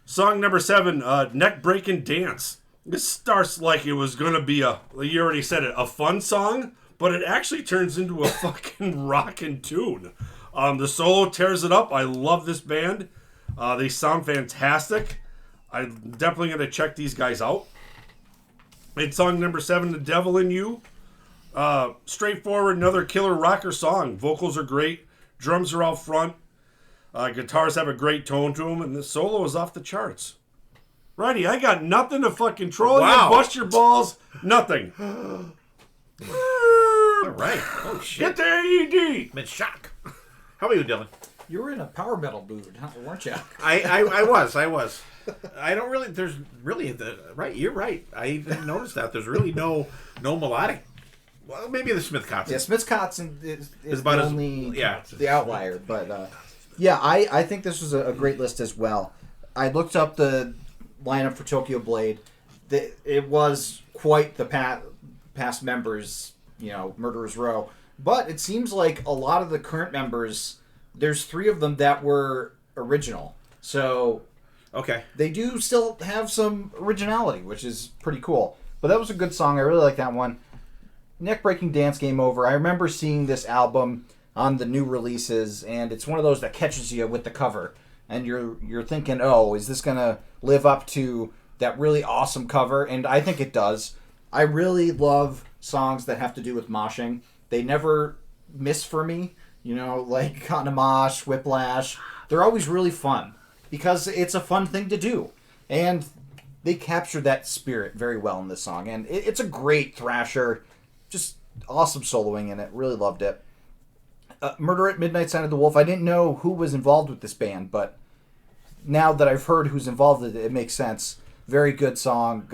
Song number 7, Neck Breaking Dance. This starts like it was going to be you already said it, a fun song, but it actually turns into a fucking rockin' tune. The solo tears it up. I love this band. They sound fantastic. I'm definitely going to check these guys out. And song number 7, The Devil in You. Straightforward, another killer rocker song. Vocals are great. Drums are out front. Guitars have a great tone to them, and the solo is off the charts. Righty, I got nothing to fucking troll you, bust your balls, nothing. All right. Oh, shit. Get the AED. I'm in shock. How about you, Dylan? You were in a power metal mood, weren't you? I was. I don't really, there's really, right, you're right. I didn't notice that. There's really no melodic. Well, maybe the Smith Kotzen. Yeah, Smith Kotzen is about the only, the outlier. But, I think this was a great list as well. I looked up the lineup for Tokyo Blade. It was quite the past members Murderers Row. But it seems like a lot of the current members, there's 3 of them that were original. So Okay. they do still have some originality, which is pretty cool. But that was a good song. I really like that one. Neck-breaking dance, Game Over. I remember seeing this album on the new releases, and it's one of those that catches you with the cover. And you're thinking, oh, is this going to live up to that really awesome cover? And I think it does. I really love songs that have to do with moshing. They never miss for me. Like Cotton to Mosh, Whiplash. They're always really fun because it's a fun thing to do. And they captured that spirit very well in this song. And it's a great thrasher. Just awesome soloing in it. Really loved it. Murder at Midnight, Sign of the Wolf. I didn't know who was involved with this band, but now that I've heard who's involved with it, it makes sense. Very good song.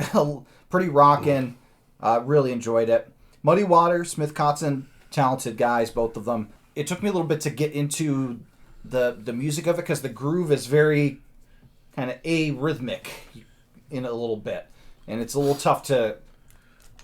Pretty rockin'. Really enjoyed it. Muddy Water, Smith Kotzen, talented guys, both of them. It took me a little bit to get into the music of it because the groove is very kind of arrhythmic in a little bit. And it's a little tough to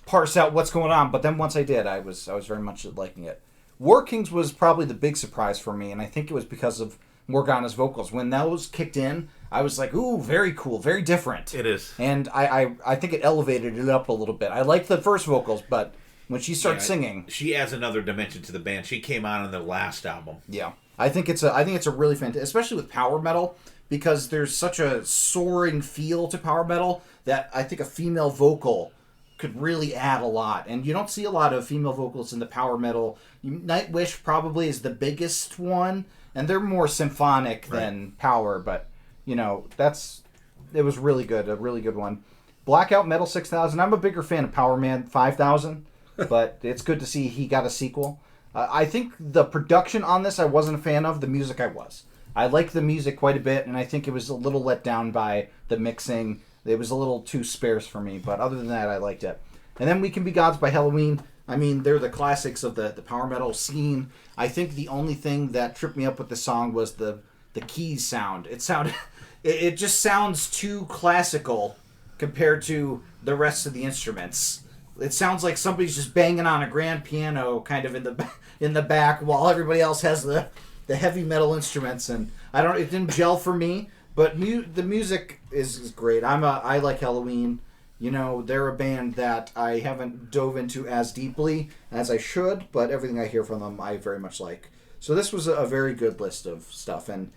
parse out what's going on. But then once I did, I was very much liking it. War Kings was probably the big surprise for me, and I think it was because of Morgana's vocals. When those kicked in, I was like, ooh, very cool, very different. It is. And I think it elevated it up a little bit. I liked the first vocals, but when she starts singing... She adds another dimension to the band. She came on in the last album. Yeah. I think it's a really fantastic... Especially with power metal, because there's such a soaring feel to power metal that I think a female vocal could really add a lot. And you don't see a lot of female vocals in the power metal. Nightwish probably is the biggest one, and they're more symphonic than power, but it was really good, a really good one. Blackout Metal 6000. I'm a bigger fan of Power Man 5000, but it's good to see he got a sequel. I think the production on this I wasn't a fan of. The music I was. I liked the music quite a bit, and I think it was a little let down by the mixing. It was a little too sparse for me, but other than that, I liked it. And then We Can Be Gods by Halloween. I mean, they're the classics of the power metal scene. I think the only thing that tripped me up with the song was the keys sound. It just sounds too classical compared to the rest of the instruments. It sounds like somebody's just banging on a grand piano kind of in the back while everybody else has the heavy metal instruments, and it didn't gel for me. But the music is great. I like Halloween. They're a band that I haven't dove into as deeply as I should, but everything I hear from them I very much like. So this was a very good list of stuff, and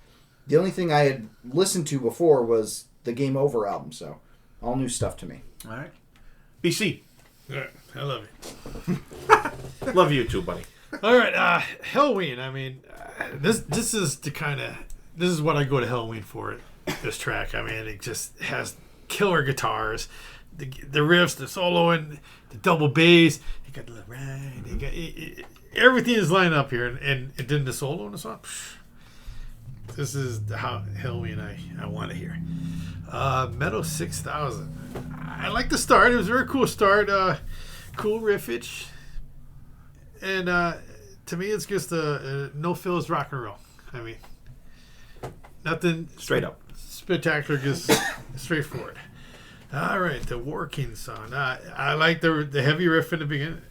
the only thing I had listened to before was the Game Over album, so all new stuff to me. All right. BC. All right, I love you. Love you too, buddy. All right, Halloween. I mean, this is what I go to Halloween for. This track. I mean, it just has killer guitars. The riffs, the solo, and the double bass. You got the right. You got everything is lined up here, and then the solo in the song. This is how Halloween I want to hear. Metal 6000. I like the start. It was a very cool start. Cool riffage, and to me, it's just a no fills rock and roll. I mean, nothing straight up spectacular, just straightforward. All right, the War King song. I like the heavy riff in the beginning,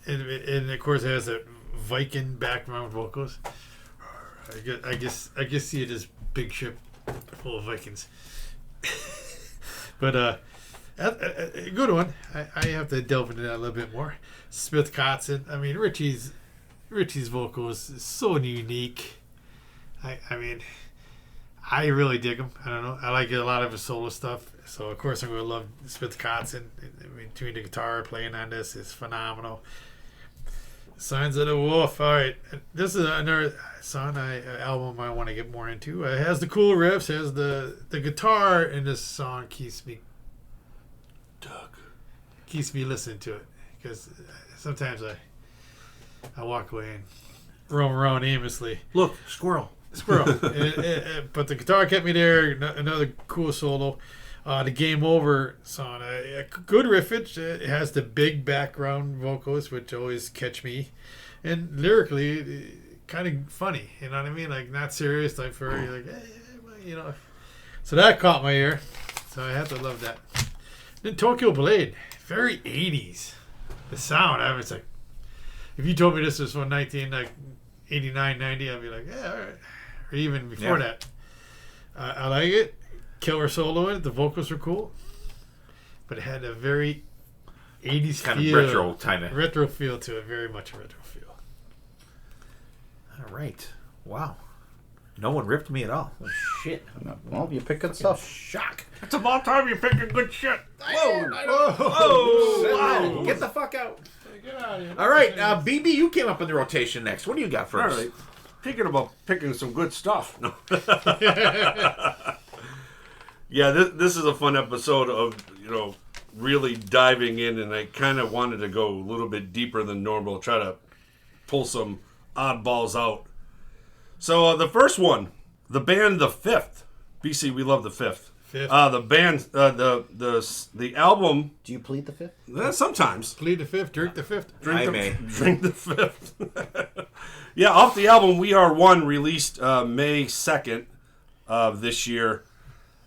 and of course it has a Viking background vocals. I guess see it as big ship full of Vikings. But a good one. I have to delve into that a little bit more. Smith Kotzen. I mean, Richie's vocals is so unique. I mean, I really dig him. I don't know. I like a lot of his solo stuff. So, of course, I'm going to love Smith Kotzen. I mean, between the guitar playing on this is phenomenal. Signs of the Wolf. All right. This is another song album I want to get more into. It has the cool riffs. Has the guitar in this song keeps me listening to it. Because sometimes I walk away and roam around aimlessly. Look, squirrel. But the guitar kept me there. Another cool solo. The Game Over song, a good riffage. It has the big background vocals, which always catch me, and lyrically, kind of funny. You know what I mean? Like not serious, like for like, So that caught my ear. So I have to love that. Then Tokyo Blade, very 80s. The sound, I was like, if you told me this was from 1989, 90, I'd be like, yeah, all right. Or even before that. I like it. Killer solo in it. The vocals were cool. But it had a very 80s Kind feel. of retro kind of. Retro feel to it. Very much a retro feel. All right. Wow. No one ripped me at all. Oh, shit. Well, you pick good stuff. Shock. It's about time you pick a good shit. Whoa. Wow. Get the fuck out. Get out of here. All right. BB, you came up in the rotation next. What do you got All first? right. Thinking about picking some good stuff. No. Yeah, this is a fun episode of, really diving in, and I kind of wanted to go a little bit deeper than normal, try to pull some oddballs out. So the first one, the band The Fifth. BC, we love The Fifth. The band, the album. Do you plead the fifth? Sometimes. Plead the fifth, drink the fifth. I may. Drink the Fifth. Yeah, off the album We Are One, released May 2nd of this year.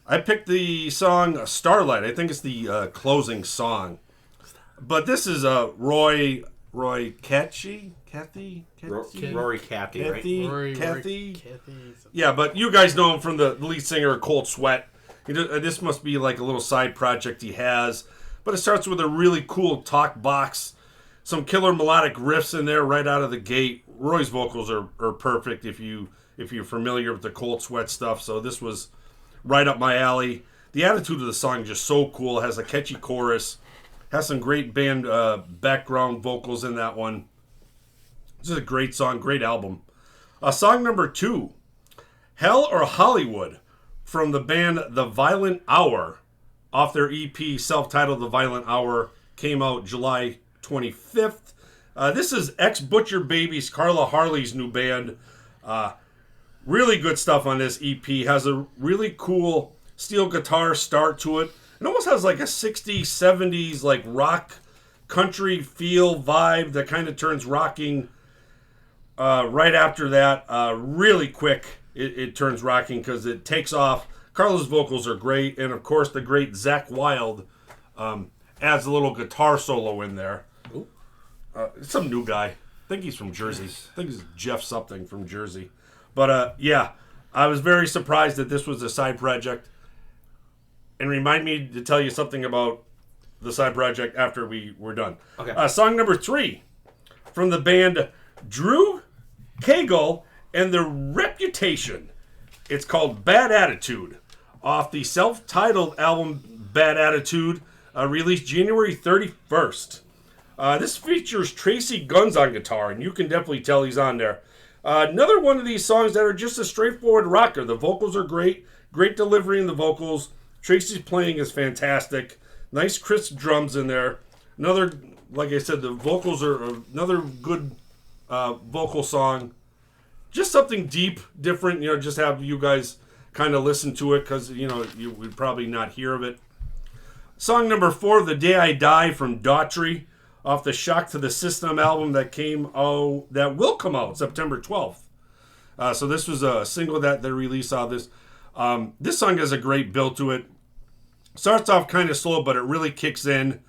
I picked the song Starlight. I think it's the closing song. But this is Roy Kathy? Rory Cathy, right? Kathy. Yeah, but you guys know him from the lead singer of Cold Sweat. This must be like a little side project he has. But it starts with a really cool talk box. Some killer melodic riffs in there right out of the gate. Roy's vocals are perfect if you're familiar with the Cold Sweat stuff. So this was right up my alley. The attitude of the song is just so cool. It has a catchy chorus. Has some great band background vocals in that one. This is a great song, great album. Song number 2, Hell or Hollywood, from the band The Violent Hour, off their EP, self-titled The Violent Hour, came out July 25th. This is ex-Butcher Babies, Carla Harley's new band. Really good stuff on this EP. Has a really cool steel guitar start to it. It almost has like a 60s, 70s like rock country feel vibe that kind of turns rocking right after that. Really quick it turns rocking because it takes off. Carla's vocals are great, and of course the great Zakk Wylde adds a little guitar solo in there. Some new guy. I think he's from Jersey. I think he's Jeff something from Jersey. But yeah, I was very surprised that this was a side project. And remind me to tell you something about the side project after we were done. Okay. Song number 3 from the band Drew Cagle and The Reputation. It's called Bad Attitude, off the self-titled album Bad Attitude, released January 31st. This features Tracy Guns on guitar, and you can definitely tell he's on there. Another one of these songs that are just a straightforward rocker. The vocals are great delivery in the vocals. Tracy's playing is fantastic. Nice crisp drums in there. Another, like I said, the vocals are another good vocal song. Just something deep, different, just have you guys kind of listen to it because, you would probably not hear of it. Song number 4, The Day I Die, from Daughtry, off the Shock to the System album that will come out September 12th. So this was a single that they released out of this. This song has a great build to it. Starts off kind of slow, but it really kicks in,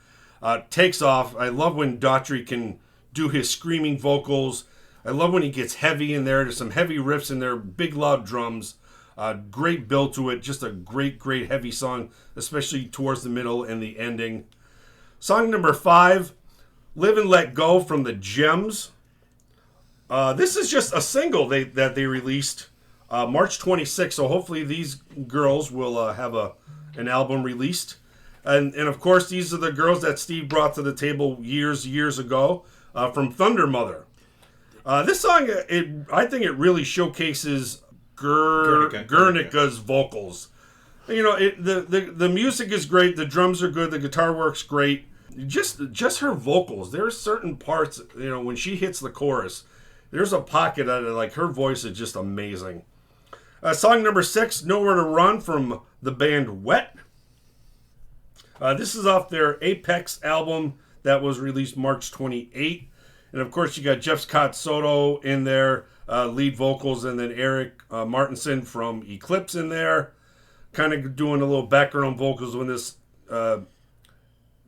takes off. I love when Daughtry can do his screaming vocals. I love when he gets heavy in there. There's some heavy riffs in there, big loud drums. Great build to it. Just a great heavy song, especially towards the middle and the ending. Song number 5, Live and Let Go, from the Gems. This is just a single that they released March 26th, so hopefully these girls will have an album released. And of course, these are the girls that Steve brought to the table years ago from Thunder Mother. This song, I think it really showcases Guernica's vocals. The music is great, the drums are good, the guitar works great. Just her vocals. There are certain parts, when she hits the chorus, there's a pocket of it, like her voice is just amazing. Song number 6, Nowhere to Run, from the band Wet. This is off their Apex album that was released March 28th. And of course, you got Jeff Scott Soto in there, lead vocals, and then Eric Martinson from Eclipse in there, kind of doing a little background vocals when this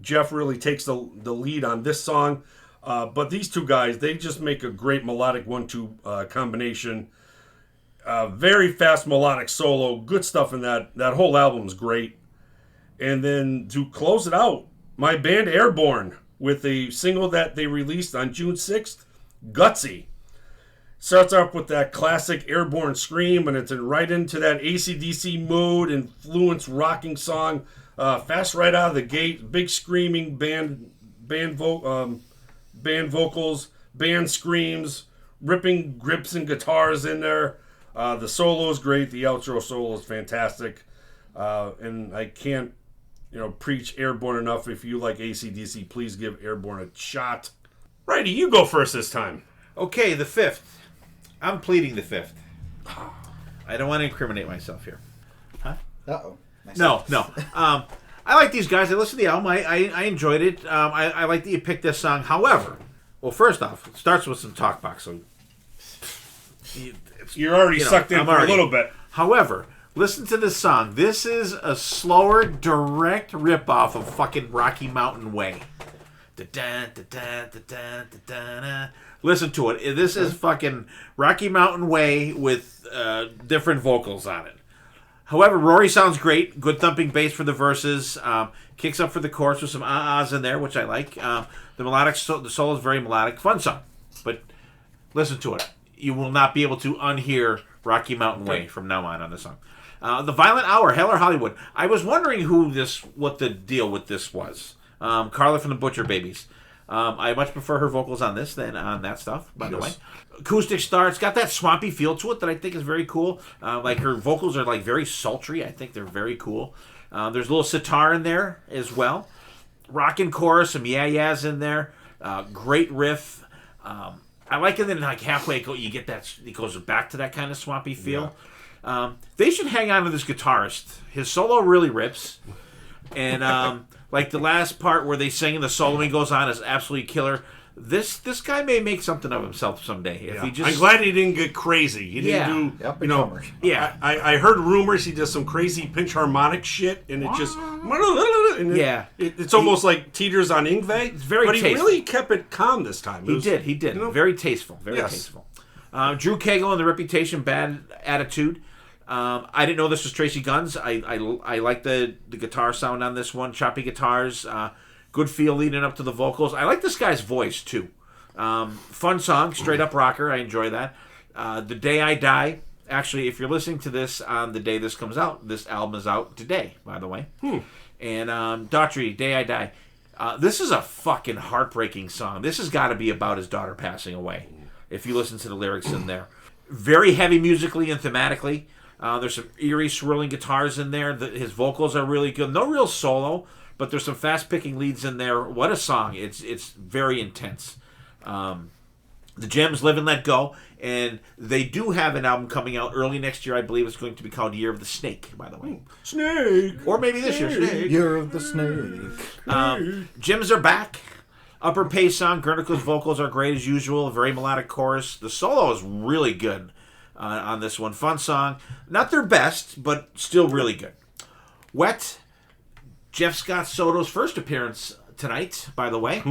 Jeff really takes the lead on this song. But these two guys, they just make a great melodic 1-2 combination. Very fast melodic solo. Good stuff in that. That whole album's great. And then to close it out, my band Airborne with a single that they released on June 6th, Gutsy. Starts off with that classic Airborne scream, and it's right into that AC/DC mood, influence rocking song. Fast right out of the gate, big screaming band vocals, band screams, ripping grips and guitars in there. The solo is great. The outro solo is fantastic. And I can't, preach Airborne enough. If you like AC/DC, please give Airborne a shot. Righty, you go first this time. Okay, the fifth. I'm pleading the fifth. I don't want to incriminate myself here. Huh? Uh-oh. No. I like these guys. I listened to the album. I enjoyed it. I like that you picked this song. However, well, first off, it starts with some talk box. So You're already sucked in for a little bit. However, listen to this song. This is a slower, direct ripoff of fucking Rocky Mountain Way. Listen to it. This is fucking Rocky Mountain Way with different vocals on it. However, Rory sounds great. Good thumping bass for the verses. Kicks up for the chorus with some ahs in there, which I like. The solo is very melodic. Fun song. But listen to it. You will not be able to unhear Rocky Mountain Way from now on this song. The Violent Hour, Hell or Hollywood. I was wondering what the deal with this was. Carla from the Butcher Babies. I much prefer her vocals on this than on that stuff, by the way. Acoustic Star, it's got that swampy feel to it that I think is very cool. Like her vocals are like very sultry. I think they're very cool. There's a little sitar in there as well. Rockin' chorus, some yeah-yeahs in there. Great riff. I like it. Then like halfway you get that, it goes back to that kind of swampy feel. Yeah. They should hang on to this guitarist. His solo really rips. And like the last part where they sing and the soloing goes on is absolutely killer. This guy may make something of himself someday. If he just... I'm glad he didn't get crazy. He didn't do, Yeah. I heard rumors he does some crazy pinch harmonic shit, and it just... And it's almost like teeters on Yngwie. It's very tasteful. He really kept it calm this time. He did. Very tasteful. Very tasteful. Drew Cagle and the Reputation, Bad Attitude. I didn't know this was Tracy Guns. I like the guitar sound on this one. Choppy guitars. Good feel leading up to the vocals. I like this guy's voice, too. Fun song. Straight up rocker. I enjoy that. The Day I Die. Actually, if you're listening to this on the day this comes out, this album is out today, by the way. And Daughtry, Day I Die. This is a fucking heartbreaking song. This has got to be about his daughter passing away, if you listen to the lyrics in there. Very heavy musically and thematically. There's some eerie, swirling guitars in there. His vocals are really good. No real solo, but there's some fast-picking leads in there. What a song. It's very intense. The Gems, Live and Let Go. And they do have an album coming out early next year. I believe it's going to be called Year of the Snake, by the way. Snake! Or maybe this year, Snake. Year of the Snake. Gems are back. Upper pace song. Guernica's vocals are great as usual. Very melodic chorus. The solo is really good. On this one. Fun song. Not their best, but still really good. Wet. Jeff Scott Soto's first appearance tonight, by the way.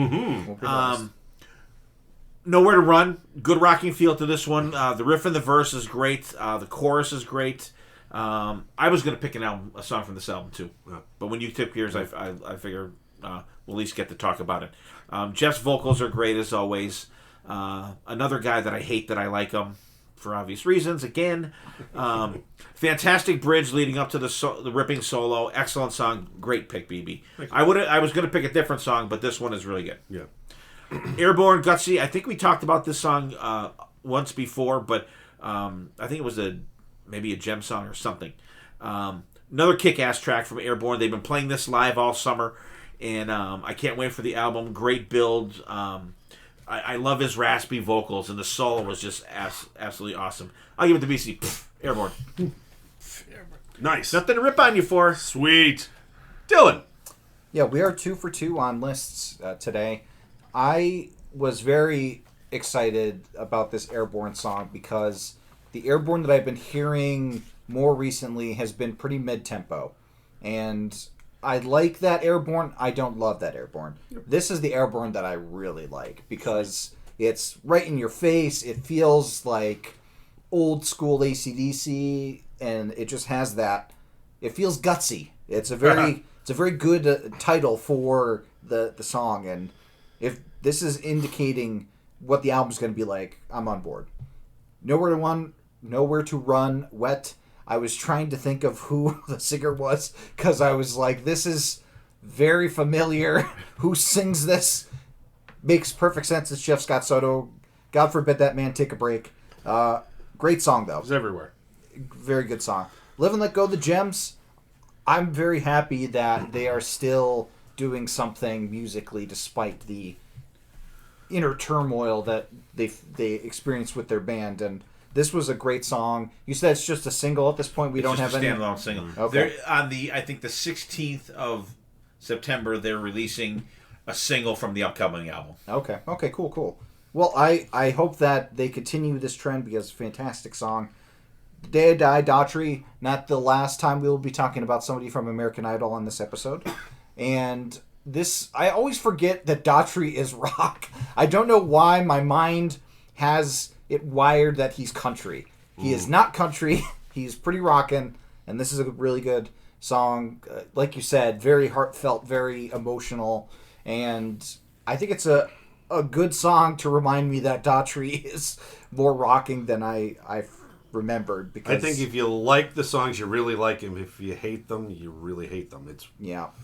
Nowhere to Run. Good rocking feel to this one. The riff and the verse is great. The chorus is great. I was going to pick a song from this album, too. But when you tip yours, I figure we'll at least get to talk about it. Jeff's vocals are great, as always. Another guy that I hate that I like him. For obvious reasons, again. Fantastic bridge leading up to the ripping solo. Excellent song. Great pick, BB. I was going to pick a different song, but this one is really good. Yeah. Airborne, Gutsy. I think we talked about this song once before, but I think it was maybe a gem song or something. Another kick-ass track from Airborne. They've been playing this live all summer, and I can't wait for the album. Great build. I love his raspy vocals, and the solo was just absolutely awesome. I'll give it to BC. Airborne. Nice. Nothing to rip on you for. Sweet. Dylan. Yeah, we are 2 for 2 on lists today. I was very excited about this Airborne song because the Airborne that I've been hearing more recently has been pretty mid-tempo. And I like that Airborne. I don't love that Airborne. This is the Airborne that I really like because it's right in your face. It feels like old school AC/DC, and it just has that. It feels gutsy. It's a very good title for the song, and if this is indicating what the album's going to be like, I'm on board. Nowhere to Run, Wet. I was trying to think of who the singer was because I was like, this is very familiar. Who sings this? Makes perfect sense. It's Jeff Scott Soto. God forbid that man take a break. Great song, though. It's everywhere. Very good song. Live and Let Go, the Gems. I'm very happy that they are still doing something musically despite the inner turmoil that they experienced with their band, and this was a great song. You said it's just a single at this point. We don't have any standalone single. Okay. They're on I think the 16th of September. They're releasing a single from the upcoming album. Okay. Cool. Well, I hope that they continue this trend because it's a fantastic song. The Day I Die, Daughtry. Not the last time we will be talking about somebody from American Idol on this episode, and this I always forget that Daughtry is rock. I don't know why my mind has it wired that he's country. He is not country. He's pretty rockin', and this is a really good song. Like you said, very heartfelt, very emotional, and I think it's a good song to remind me that Daughtry is more rocking than I remembered. Because I think if you like the songs, you really like him. If you hate them, you really hate them.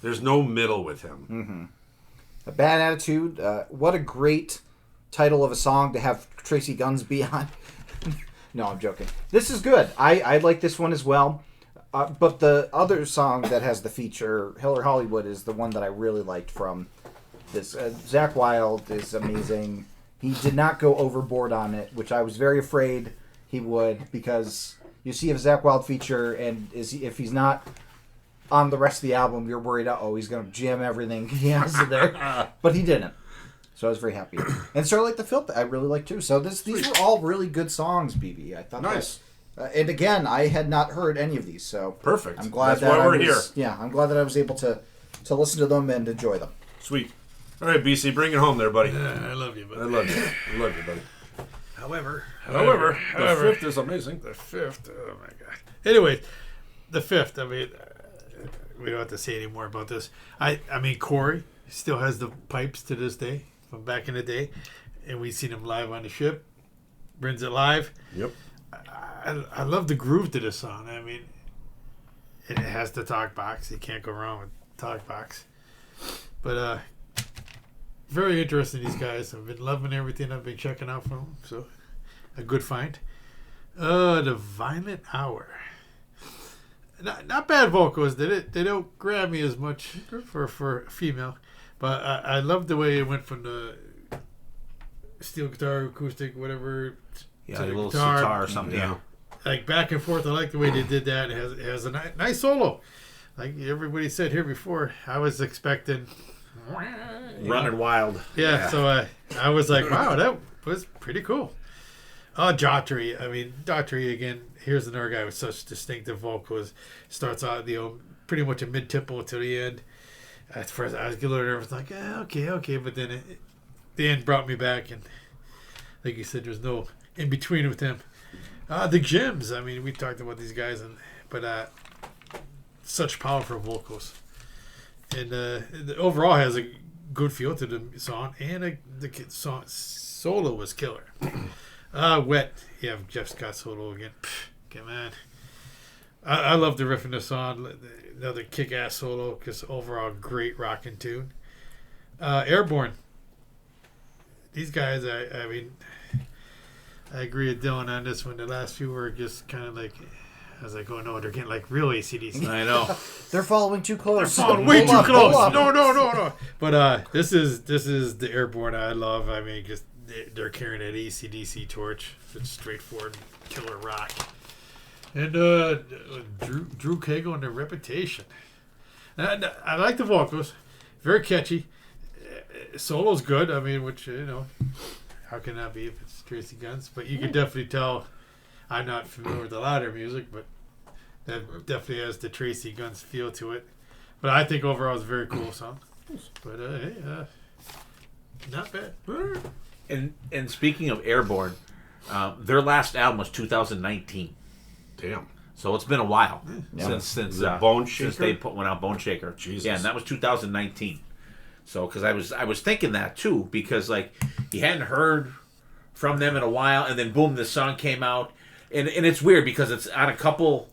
There's no middle with him. Mm-hmm. A Bad Attitude. What a great title of a song to have Tracy Guns be on. No, I'm joking. This is good. I like this one as well. But the other song that has the feature, Hiller Hollywood, is the one that I really liked from this. Zakk Wylde is amazing. He did not go overboard on it, which I was very afraid he would, because you see a Zakk Wylde feature, and if he's not on the rest of the album, you're worried, he's going to jam everything he has in there. But he didn't. So I was very happy. And Starlight the Filth, I really like too. So these were all really good songs, BB. I thought nice. And again, I had not heard any of these, so perfect. I'm glad That's why we're here. Yeah, I'm glad that I was able to listen to them and enjoy them. Sweet. All right, BC, bring it home there, buddy. I love you, buddy. I love you, buddy. However, the fifth is amazing. The fifth, oh my god. Anyway, the fifth. I mean, we don't have to say any more about this. I mean, Corey still has the pipes to this day from back in the day, and we seen him live on the ship. Brings it live. Yep. I love the groove to this song. I mean, it has the talk box. You can't go wrong with talk box. But very interesting, these guys. I've been loving everything I've been checking out from them. So, a good find. The Violent Hour. Not bad vocals. They don't grab me as much for a female. But I love the way it went from the steel guitar, acoustic, whatever, Yeah, to a the little guitar. sitar or something. Yeah. Like back and forth. I like the way they did that. It has a nice solo. Like everybody said here before, I was expecting Running wild. Yeah, so I was like, wow, that was pretty cool. Daughtry. I mean, Daughtry, again, here's another guy with such distinctive vocals. Starts out, pretty much a mid-tempo to the end. At first, I was a little nervous, like, okay. But then the end brought me back. And like you said, there's no in-between with him. The Gems. I mean, we talked about these guys, but such powerful vocals. And overall has a good feel to the song, and the song solo was killer. Wet, yeah, Jeff Scott solo again. Come on, I love the riff in the song. Another kick-ass solo, because overall great rocking tune. Airborne. These guys, I mean, I agree with Dylan on this one. The last few were just kind of like. I was like, oh no, they're getting like real AC/DC. I know. They're following too close. They're following way too close. No. But this is the Airborne I love. I mean, just they're carrying that AC/DC torch. It's straightforward killer rock. And Drew Cagle and their Reputation. And I like the vocals. Very catchy. Solo's good. I mean, which, how can that be if it's Tracy Guns? But you can definitely tell. I'm not familiar with a lot of their music, but that definitely has the Tracy Guns feel to it. But I think overall it's a very cool song. But hey, not bad. And speaking of Airborne, their last album was 2019. Damn. So it's been a while since Bone Shaker? since they put one out, Bone Shaker. Jesus. Yeah, and that was 2019. So because I was thinking that too, because like you hadn't heard from them in a while, and then boom, this song came out, and it's weird because it's on a couple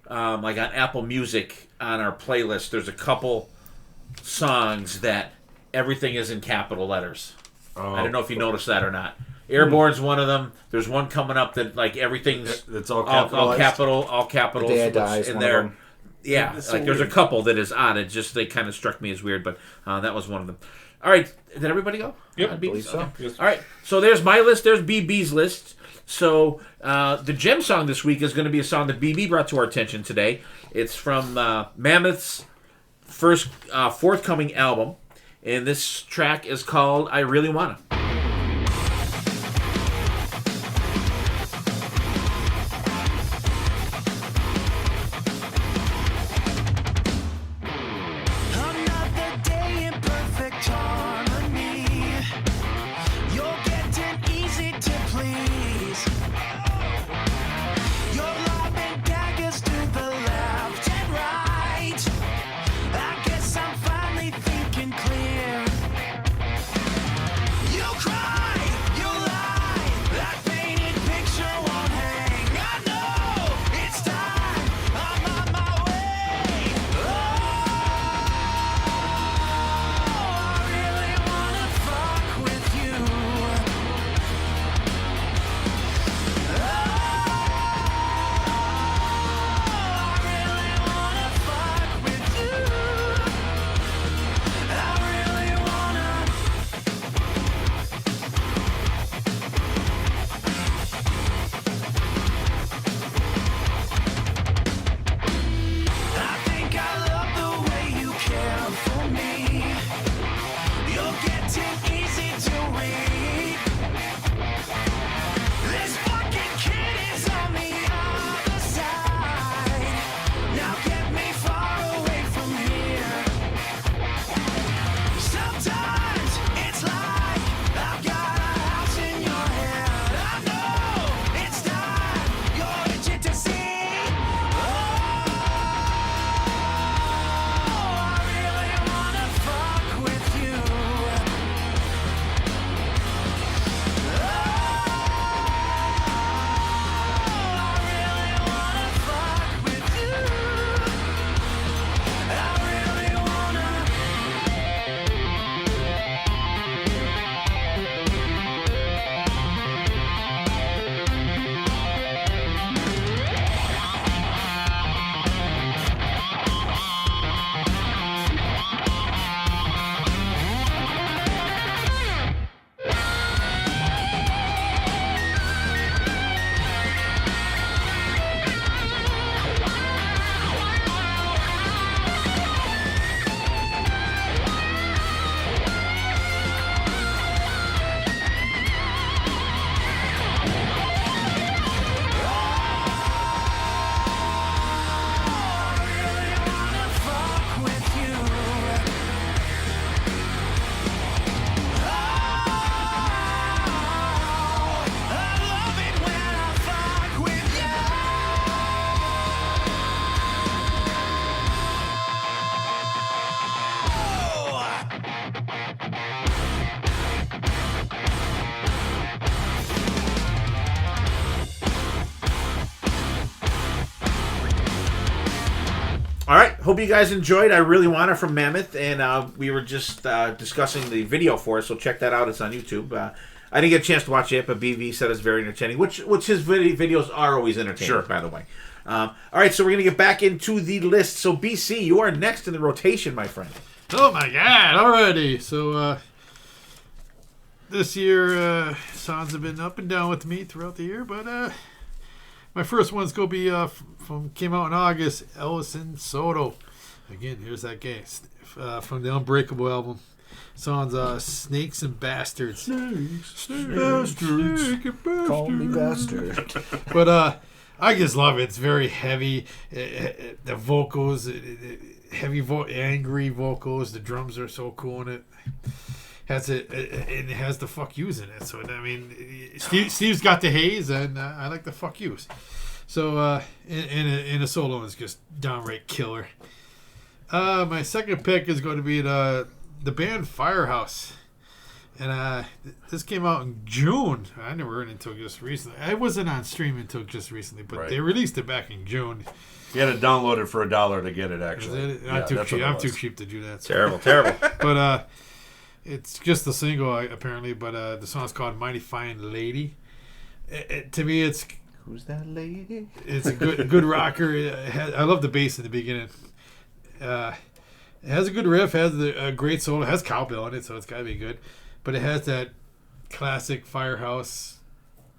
like on Apple Music on our playlist. There's a couple songs that everything is in capital letters. I don't know if you noticed that or not. Airborne's one of them. There's one coming up that like everything's That's all capitalized? all capitals. The Day I Die is in one of there. them. Yeah, That's like so there's a weird. couple that is odd. It just they kind of struck me as weird, but that was one of them. All right, did everybody go? Yep, On BB's? believe so. Okay. Yes. All right, so there's my list. There's BB's list. So the gem song this week is going to be a song that BB brought to our attention today. It's from Mammoth's forthcoming album, and this track is called "I Really Wanna." Another day in perfect harmony. You're getting easy to please. You're lobbing daggers to the left and right. I guess I'm finally thinking clear. You cry, you lie. That painted picture won't hang. I know it's time. I'm on my way. I really wanna fuck with you. I really wanna fuck with you. I really wanna. I think I love the way you care for me. You're getting easy to read. This fucking kid is on the other side. Now get me far away from here. Sometimes it's like I've got a house in your head. I know it's time you're itching to see. I really wanna fuck with you. I really wanna fuck with you. I really wanna. Fuck with you. I love it when I fuck with you. All right, hope you guys enjoyed. I Really Wanna from Mammoth, and we were just discussing the video for it, so check that out. It's on YouTube. I didn't get a chance to watch it, but BV said it's very entertaining, which his videos are always entertaining, Sure. by the way. All right, so we're going to get back into the list. So, BC, you are next in the rotation, my friend. Oh my God! Alrighty, so this year songs have been up and down with me throughout the year, but my first one's gonna be came out in August. Ellison Soto. Again, here's that guy from the Unbreakable album. Song's Snakes and Bastards. Call me bastard. But I just love it. It's very heavy. The vocals, angry vocals. The drums are so cool in it. It has the fuck yous in it. So I mean, Steve's got the haze, and I like the fuck yous. So in a solo is just downright killer. My second pick is going to be the band Firehouse. And this came out in June. I never heard it until just recently. I wasn't on stream until just recently, but they released it back in June. You had to download it for $1 to get it, actually. I'm too cheap to do that. So. Terrible. But it's just a single, apparently. But the song's called Mighty Fine Lady. To me, it's... Who's that lady? It's a good rocker. I love the bass in the beginning. It has a good riff, has a great solo, it has cowbell in it, so it's got to be good. But it has that classic Firehouse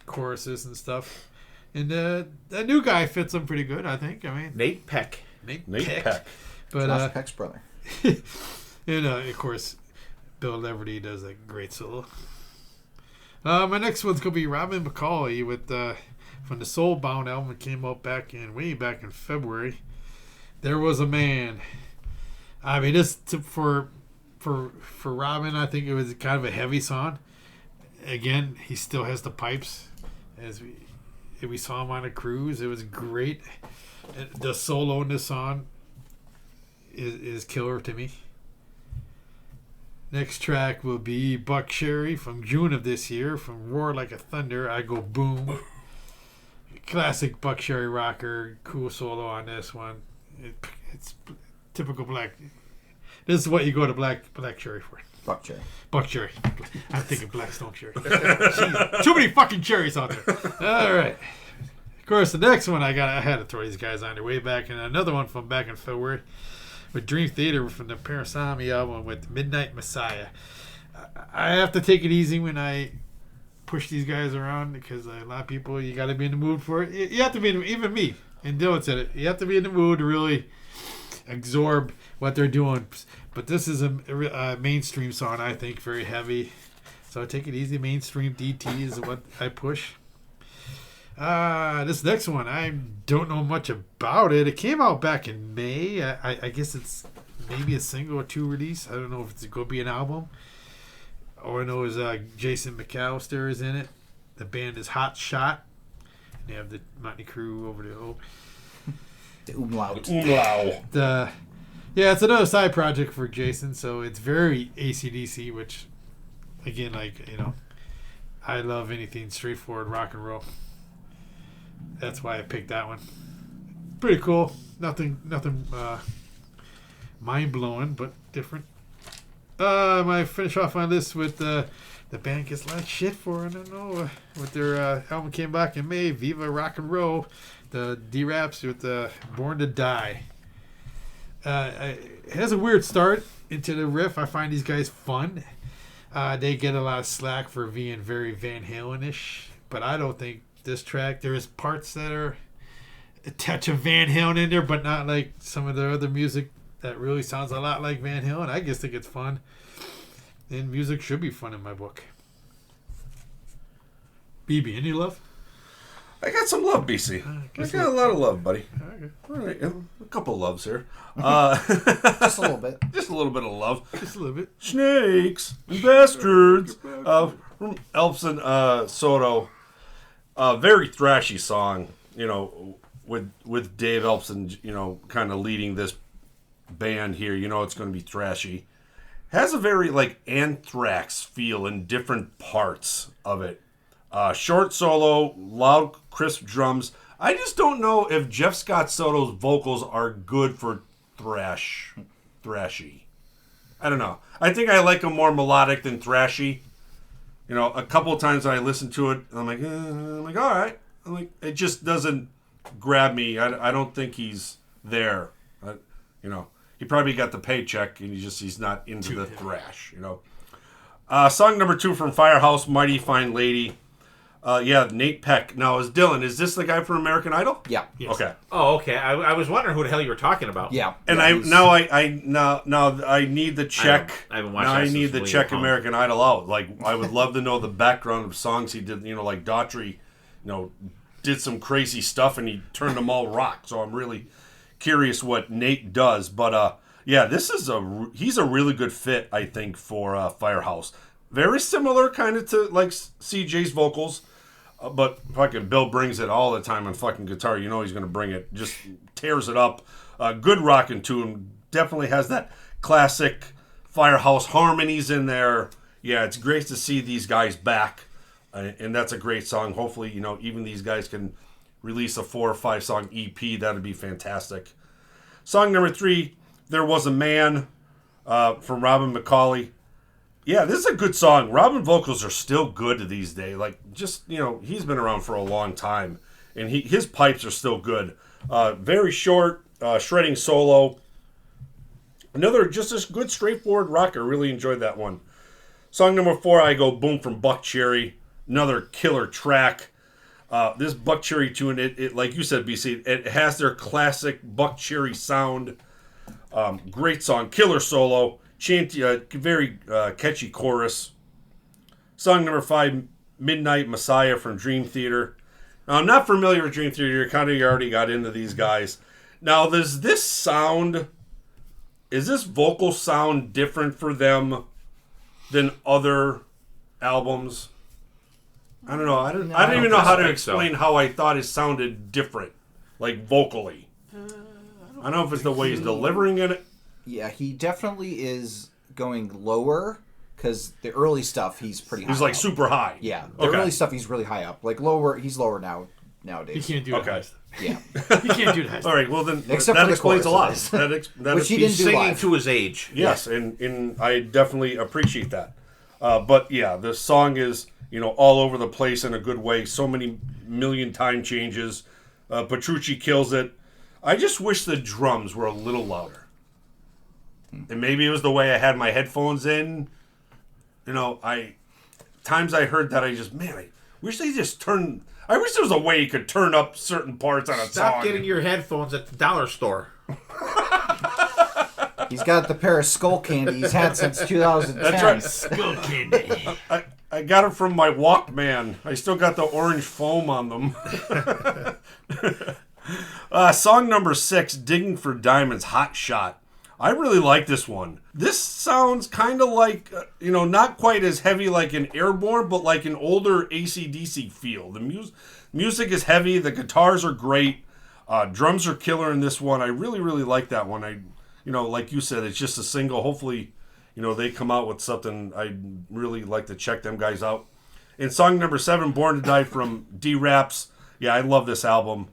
choruses and stuff. And that new guy fits them pretty good, I think. I mean, Nate Peck. Nate Peck. But, Josh Peck's brother. and of course, Bill Leverty does a great solo. My next one's going to be Robin McCauley with from the Soulbound album that came out way back in February. There Was a Man. I mean, for Robin, I think it was kind of a heavy song. Again, he still has the pipes. As we saw him on a cruise, it was great. The solo in this song is killer to me. Next track will be Buck Cherry from June of this year. From Roar Like a Thunder, I Go Boom. Classic Buck Cherry rocker. Cool solo on this one. It's typical black. This is what you go to black cherry for. Buck Cherry. Buck Cherry. I'm thinking Blackstone Cherry. Jeez, too many fucking cherries out there. All right. Of course, the next one I had to throw these guys on their way back, and another one from back in February with Dream Theater from the Parasami album with Midnight Messiah. I have to take it easy when I push these guys around because a lot of people, you got to be in the mood for it. You have to be, even me, and Dylan said it, you have to be in the mood to really absorb what they're doing. But this is a mainstream song, I think, very heavy. So take it easy. Mainstream DT is what I push. This next one, I don't know much about it. It came out back in May. I guess it's maybe a single or two release. I don't know if it's going to be an album. All I know is Jason McAllister is in it. The band is Hot Shot. They have the Motley Crue over The umlaut. Yeah, it's another side project for Jason, so it's very AC/DC, which, again, I love anything straightforward rock and roll. That's why I picked that one. Pretty cool. Nothing mind-blowing, but different. I finish off on this with the band gets a lot of shit for, I don't know, with their album came back in May, Viva Rock and Roll, the D-Raps with Born to Die. It has a weird start into the riff. I find these guys fun. They get a lot of slack for being very Van Halen-ish, but I don't think this track, there's parts that are a touch of Van Halen in there, but not like some of the other music that really sounds a lot like Van Halen. I just think it's fun. And music should be fun in my book. BB, any love? I got some love, BC. I got a lot of love, buddy. Okay. All right, a couple of loves here. Just a little bit. Just a little bit of love. Just a little bit. Snakes and bastards. From Elpson Soto. Very thrashy song, with Dave Elpson, kind of leading this band here. It's going to be thrashy. Has a very, Anthrax feel in different parts of it. Short solo, loud, crisp drums. I just don't know if Jeff Scott Soto's vocals are good for thrashy. I don't know. I think I like them more melodic than thrashy. A couple of times I listen to it, I'm like, all right. It just doesn't grab me. I don't think he's there. He probably got the paycheck and he's not into the thrash. Song number 2 from Firehouse, Mighty Fine Lady. Nate Peck. Now, is this the guy from American Idol? Yeah. Yes. Okay. Oh, okay. I was wondering who the hell you were talking about. Yeah. And I need the check. I haven't watched now that I need since the William check Pong. American Idol out. I would love to know the background of songs he did. Like Daughtry, did some crazy stuff and he turned them all rock. So I'm really curious what Nate does. But yeah, he's a really good fit, I think, for Firehouse. Very similar kind of to like CJ's vocals, but fucking Bill brings it all the time on fucking guitar. You know he's going to bring it. Just tears it up. Good rocking tune. Definitely has that classic Firehouse harmonies in there. Yeah, it's great to see these guys back. And that's a great song. Hopefully, even these guys can release a 4 or 5 song EP. That'd be fantastic. Song number 3, There Was a Man, from Robin McCauley. Yeah, this is a good song. Robin vocals are still good these days. Like, just, he's been around for a long time. And his pipes are still good. Very short, shredding solo. Another just a good straightforward rocker. Really enjoyed that one. Song number 4, I Go Boom from Buck Cherry. Another killer track. This Buck Cherry tune, it like you said, BC, it has their classic Buck Cherry sound. Great song. Killer solo. Chanty, very catchy chorus. Song number 5, Midnight Messiah from Dream Theater. Now, I'm not familiar with Dream Theater. You already got into these guys. Now, does this sound... Is this vocal sound different for them than other albums? I don't know. I don't even know how to explain how I thought it sounded different, like vocally. I don't know if it's the way he's delivering it. Yeah, he definitely is going lower because the early stuff he's pretty high. He's like up. super high. Yeah, the early stuff he's really high up. Like lower, he's lower nowadays. He can't do it. Okay. Yeah, He can't do that. All right. Well, then Except that for the explains a lot. choruses. That Which he He's didn't do singing live. to his age. Yes, and I definitely appreciate that. But yeah, the song is all over the place in a good way. So many million time changes. Petrucci kills it. I just wish the drums were a little louder. And maybe it was the way I had my headphones in. Times I heard that I wish they just turned. I wish there was a way you could turn up certain parts on a song. Stop getting your headphones at the dollar store. he's got the pair of skull candy he's had since 2010. That's right. Skull candy. I got it from my Walkman. I still got the orange foam on them. Song number 6, Digging for Diamonds, Hot Shot. I really like this one. This sounds kind of like, not quite as heavy like an Airborne, but like an older AC/DC feel. The music is heavy. The guitars are great. Drums are killer in this one. I really, really like that one. Like you said, it's just a single. Hopefully, they come out with something. I'd really like to check them guys out. And song number 7, Born to Die from D-Raps. Yeah, I love this album.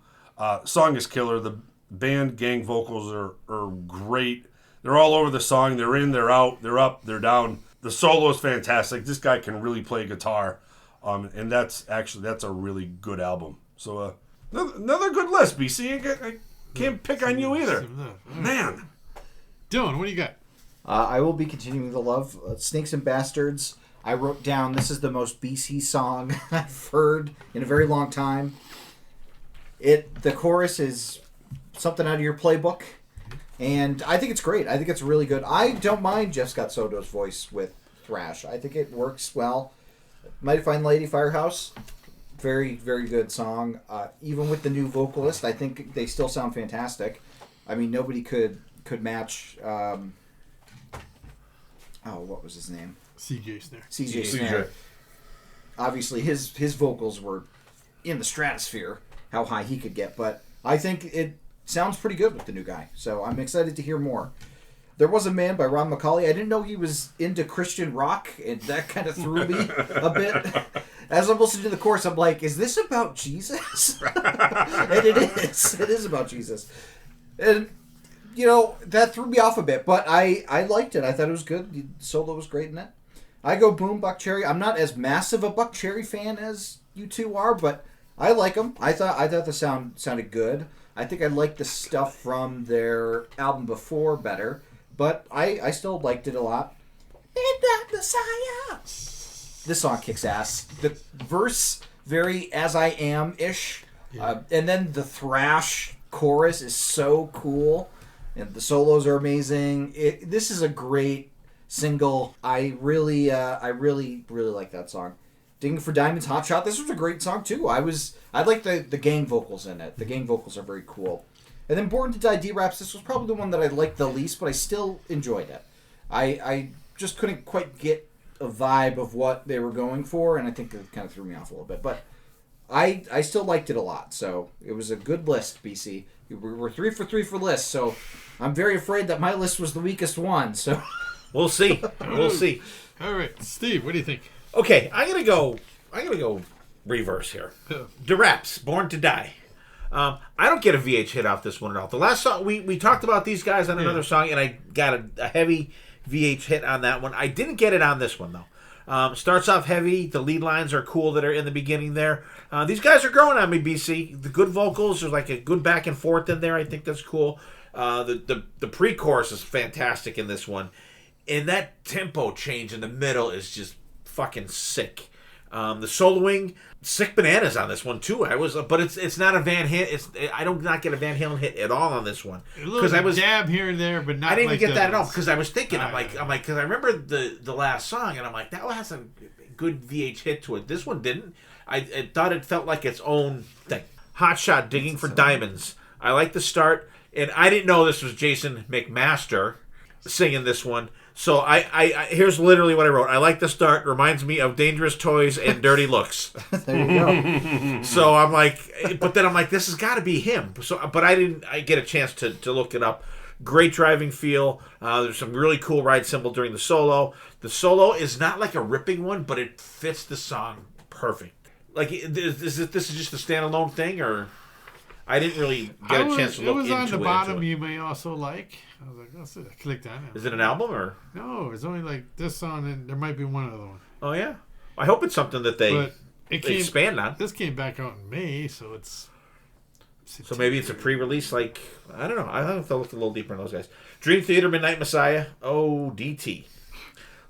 Song is killer. The band gang vocals are great. They're all over the song. They're in, they're out, they're up, they're down. The solo is fantastic. This guy can really play guitar. And that's a really good album. So another good list, BC. I can't pick on you either. Man. Dylan, what do you got? I will be continuing the love. Snakes and Bastards. I wrote down this is the most BC song I've heard in a very long time. The chorus is something out of your playbook. And I think it's great. I think it's really good. I don't mind Jeff Scott Soto's voice with thrash. I think it works well. Mighty Fine Lady, Firehouse. Very, very good song. Even with the new vocalist, I think they still sound fantastic. I mean, nobody could match... what was his name? CJ Snare. CJ Snare. Obviously, his vocals were in the stratosphere, how high he could get. But I think it sounds pretty good with the new guy. So I'm excited to hear more. There Was a Man by Ron McCauley. I didn't know he was into Christian rock, and that kind of threw me a bit. As I'm listening to the chorus, I'm like, is this about Jesus? And it is. It is about Jesus. And, that threw me off a bit, but I liked it. I thought it was good. The solo was great in it. I Go Boom, Buck Cherry. I'm not as massive a Buck Cherry fan as you two are, but I like them. I thought the sound sounded good. I think I liked the stuff from their album before better, but I still liked it a lot. Midnight Messiah. This song kicks ass. The verse, very As I Am-ish. Yeah. And then the thrash chorus is so cool. And the solos are amazing. This is a great single. I really like that song. Digging for Diamonds, Hot Shot. This was a great song too. I like the gang vocals in it. The gang vocals are very cool. And then Born to Die D-Raps, this was probably the one that I liked the least, but I still enjoyed it. I just couldn't quite get a vibe of what they were going for, and I think it kind of threw me off a little bit. But I still liked it a lot, so it was a good list, BC. We're 3 for 3 for lists, so I'm very afraid that my list was the weakest one, so... We'll see. We'll see. All right, Steve, what do you think? Okay, I'm gonna go reverse here. D-Raps, Born to Die. I don't get a VH hit off this one at all. The last song, we talked about these guys on another song, and I got a heavy VH hit on that one. I didn't get it on this one, though. Starts off heavy. The lead lines are cool that are in the beginning there. These guys are growing on me, BC. The good vocals, there's like a good back and forth in there. I think that's cool. The pre-chorus is fantastic in this one. And that tempo change in the middle is just fucking sick. The soloing, sick bananas on this one too. But it's not a Van Halen. I don't not get a Van Halen hit at all on this one because I was jab here and there, but not. I didn't like even get that at all others. because I was thinking I'm like because I remember the last song and I'm like that has a good VH hit to it. This one didn't. I thought it felt like its own thing. Hot Shot, Digging for Diamonds. I like the start, and I didn't know this was Jason McMaster singing this one. So I here's literally what I wrote. I like the start. Reminds me of Dangerous Toys and Dirty Looks. There you go. So I'm like, but then I'm like, this has got to be him. So, but I didn't. I get a chance to look it up. Great driving feel. There's some really cool ride cymbal during the solo. The solo is not like a ripping one, but it fits the song perfect. Like, this is just a standalone thing, or I didn't really get a chance to look into it. It was on the bottom. You may also like. I was like, that's it. I clicked on it. Is it an album or? No, it's only like this song, and there might be one other one. Oh yeah. I hope it's something that they expand on. This came back out in May, so it's. So maybe it's a pre-release, like, I don't know. I have to look a little deeper in those guys. Dream Theater, Midnight Messiah, ODT.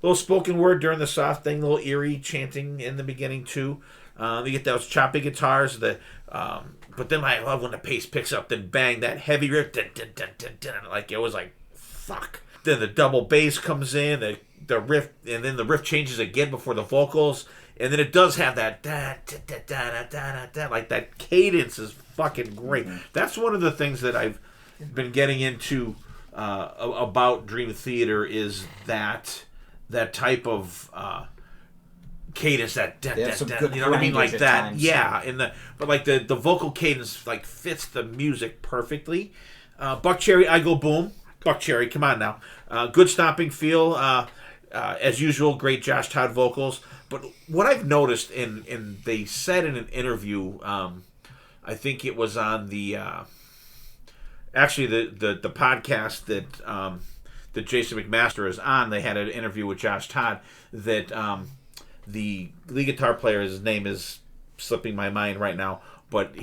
Little spoken word during the soft thing, little eerie chanting in the beginning too. You get those choppy guitars, but then I love when the pace picks up, then bang, that heavy riff, dun, dun, dun, dun, dun, like it was like, fuck. Then the double bass comes in, the riff, and then the riff changes again before the vocals, and then it does have that da da da da da da, like that cadence is fucking great. Mm-hmm. That's one of the things that I've been getting into about Dream Theater is that type of cadence, that you know what I mean, like that, times, yeah. But like the vocal cadence like fits the music perfectly. Buck Cherry, I Go Boom. Buck Cherry, come on now. Good stomping feel, as usual. Great Josh Todd vocals. But what I've noticed, and they said in an interview, I think it was on the actually the podcast that Jason McMaster is on. They had an interview with Josh Todd that the lead guitar player, his name is slipping my mind right now, but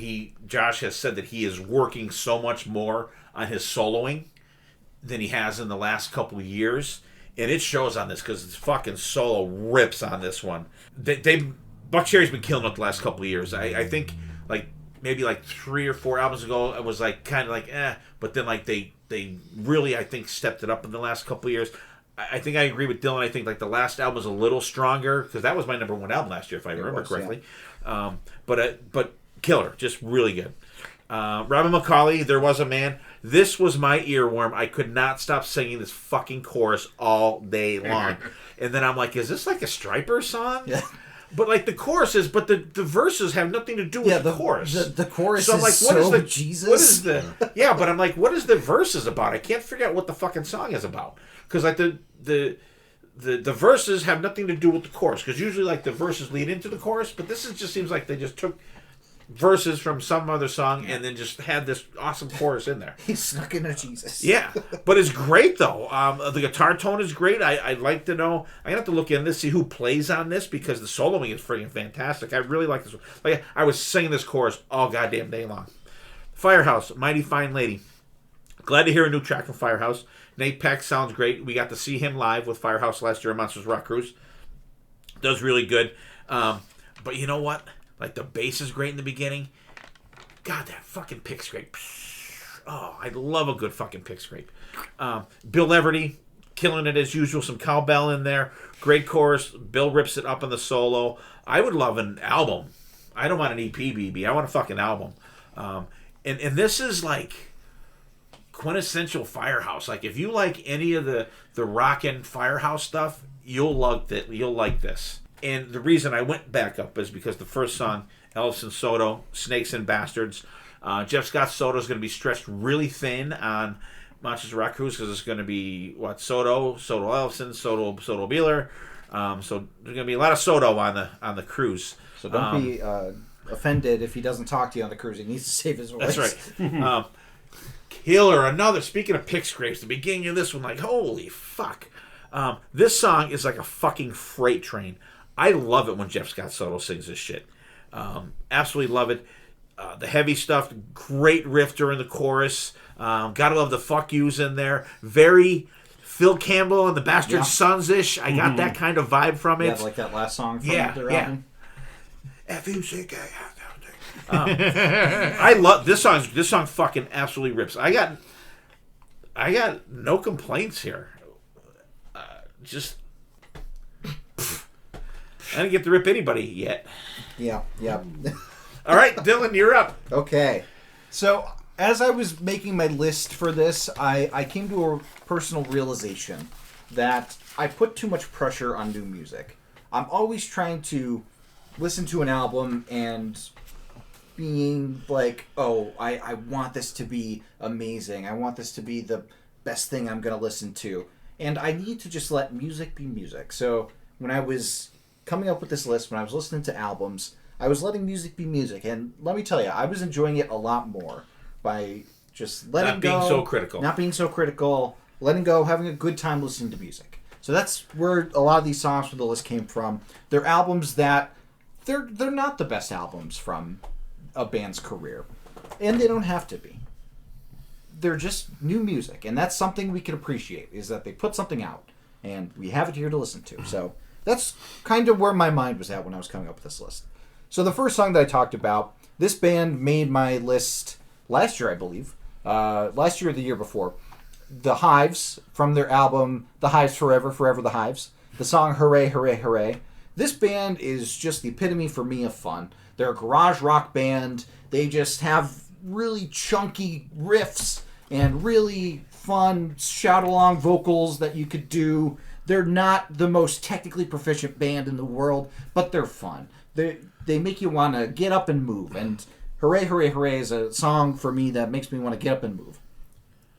Josh has said that he is working so much more on his soloing than he has in the last couple of years, and it shows on this because his fucking solo rips on this one. Buck Cherry's been killing it the last couple of years. I think like maybe like 3 or 4 albums ago it was like kind of like but then like they really I think stepped it up in the last couple of years. I think I agree with Dylan. I think like the last album was a little stronger because that was my number 1 album last year if I remember correctly. Yeah. But killer, just really good. Robin McCauley, There Was a Man. This was my earworm. I could not stop singing this fucking chorus all day long. And then I'm like, is this like a Striper song? Yeah. But like the choruses, but the verses have nothing to do with the chorus. The chorus so I'm like, is what so is the Jesus. What is the yeah? But I'm like, what is the verses about? I can't figure out what the fucking song is about because like the verses have nothing to do with the chorus because usually like the verses lead into the chorus, but this just seems like they just took verses from some other song and then just had this awesome chorus in there. He snuck in a Jesus. Yeah, but it's great though. The guitar tone is great. I'd like to know. I have to look in this, see who plays on this because the soloing is freaking fantastic. I really like this one. Like I was singing this chorus all goddamn day long. Firehouse, Mighty Fine Lady. Glad to hear a new track from Firehouse. Nate Peck sounds great. We got to see him live with Firehouse last year at Monsters Rock Cruise. Does really good. But you know what? Like the bass is great in the beginning. God, that fucking pick scrape. Oh, I love a good fucking pick scrape. Bill Leverty, killing it as usual. Some cowbell in there. Great chorus. Bill rips it up on the solo. I would love an album. I don't want an EP, BB. I want a fucking album. And this is like quintessential Firehouse. Like if you like any of the rockin' Firehouse stuff, you'll like this. And the reason I went back up is because the first song, Ellison Soto, Snakes and Bastards. Jeff Scott Soto is going to be stretched really thin on Manchester Rock Cruise because it's going to be Soto Ellison, Soto Beeler. So there's going to be a lot of Soto on the cruise. So don't be offended if he doesn't talk to you on the cruise. He needs to save his voice. That's right. Killer. Another. Speaking of pick scrapes, the beginning of this one, like holy fuck. This song is like a fucking freight train. I love it when Jeff Scott Soto sings this shit. Absolutely love it. The heavy stuff, great riff during the chorus. Gotta love the fuck yous in there. Very Phil Campbell and the Bastard Sons-ish. I got that kind of vibe from it. Yeah, like that last song from their album. F-U-C-K. I love this song. This song fucking absolutely rips. I got no complaints here. Just I didn't get to rip anybody yet. Yeah. All right, Dylan, you're up. Okay. So, as I was making my list for this, I came to a personal realization that I put too much pressure on new music. I'm always trying to listen to an album and being like, oh, I want this to be amazing. I want this to be the best thing I'm going to listen to. And I need to just let music be music. So, when I was coming up with this list, when I was listening to albums, I was letting music be music, and let me tell you, I was enjoying it a lot more by just letting go. Not being so critical. Not being so critical, letting go, having a good time listening to music. So that's where a lot of these songs from the list came from. They're albums that, they're not the best albums from a band's career, and they don't have to be. They're just new music, and that's something we can appreciate, is that they put something out, and we have it here to listen to. So that's kind of where my mind was at when I was coming up with this list. So the first song that I talked about, this band made my list last year, I believe. Last year or the year before. The Hives, from their album The Hives Forever, Forever the Hives. The song Hooray, Hooray, Hooray. This band is just the epitome for me of fun. They're a garage rock band. They just have really chunky riffs and really fun shout-along vocals that you could do. They're not the most technically proficient band in the world, but they're fun. They make you want to get up and move. And Hooray, Hooray, Hooray is a song for me that makes me want to get up and move.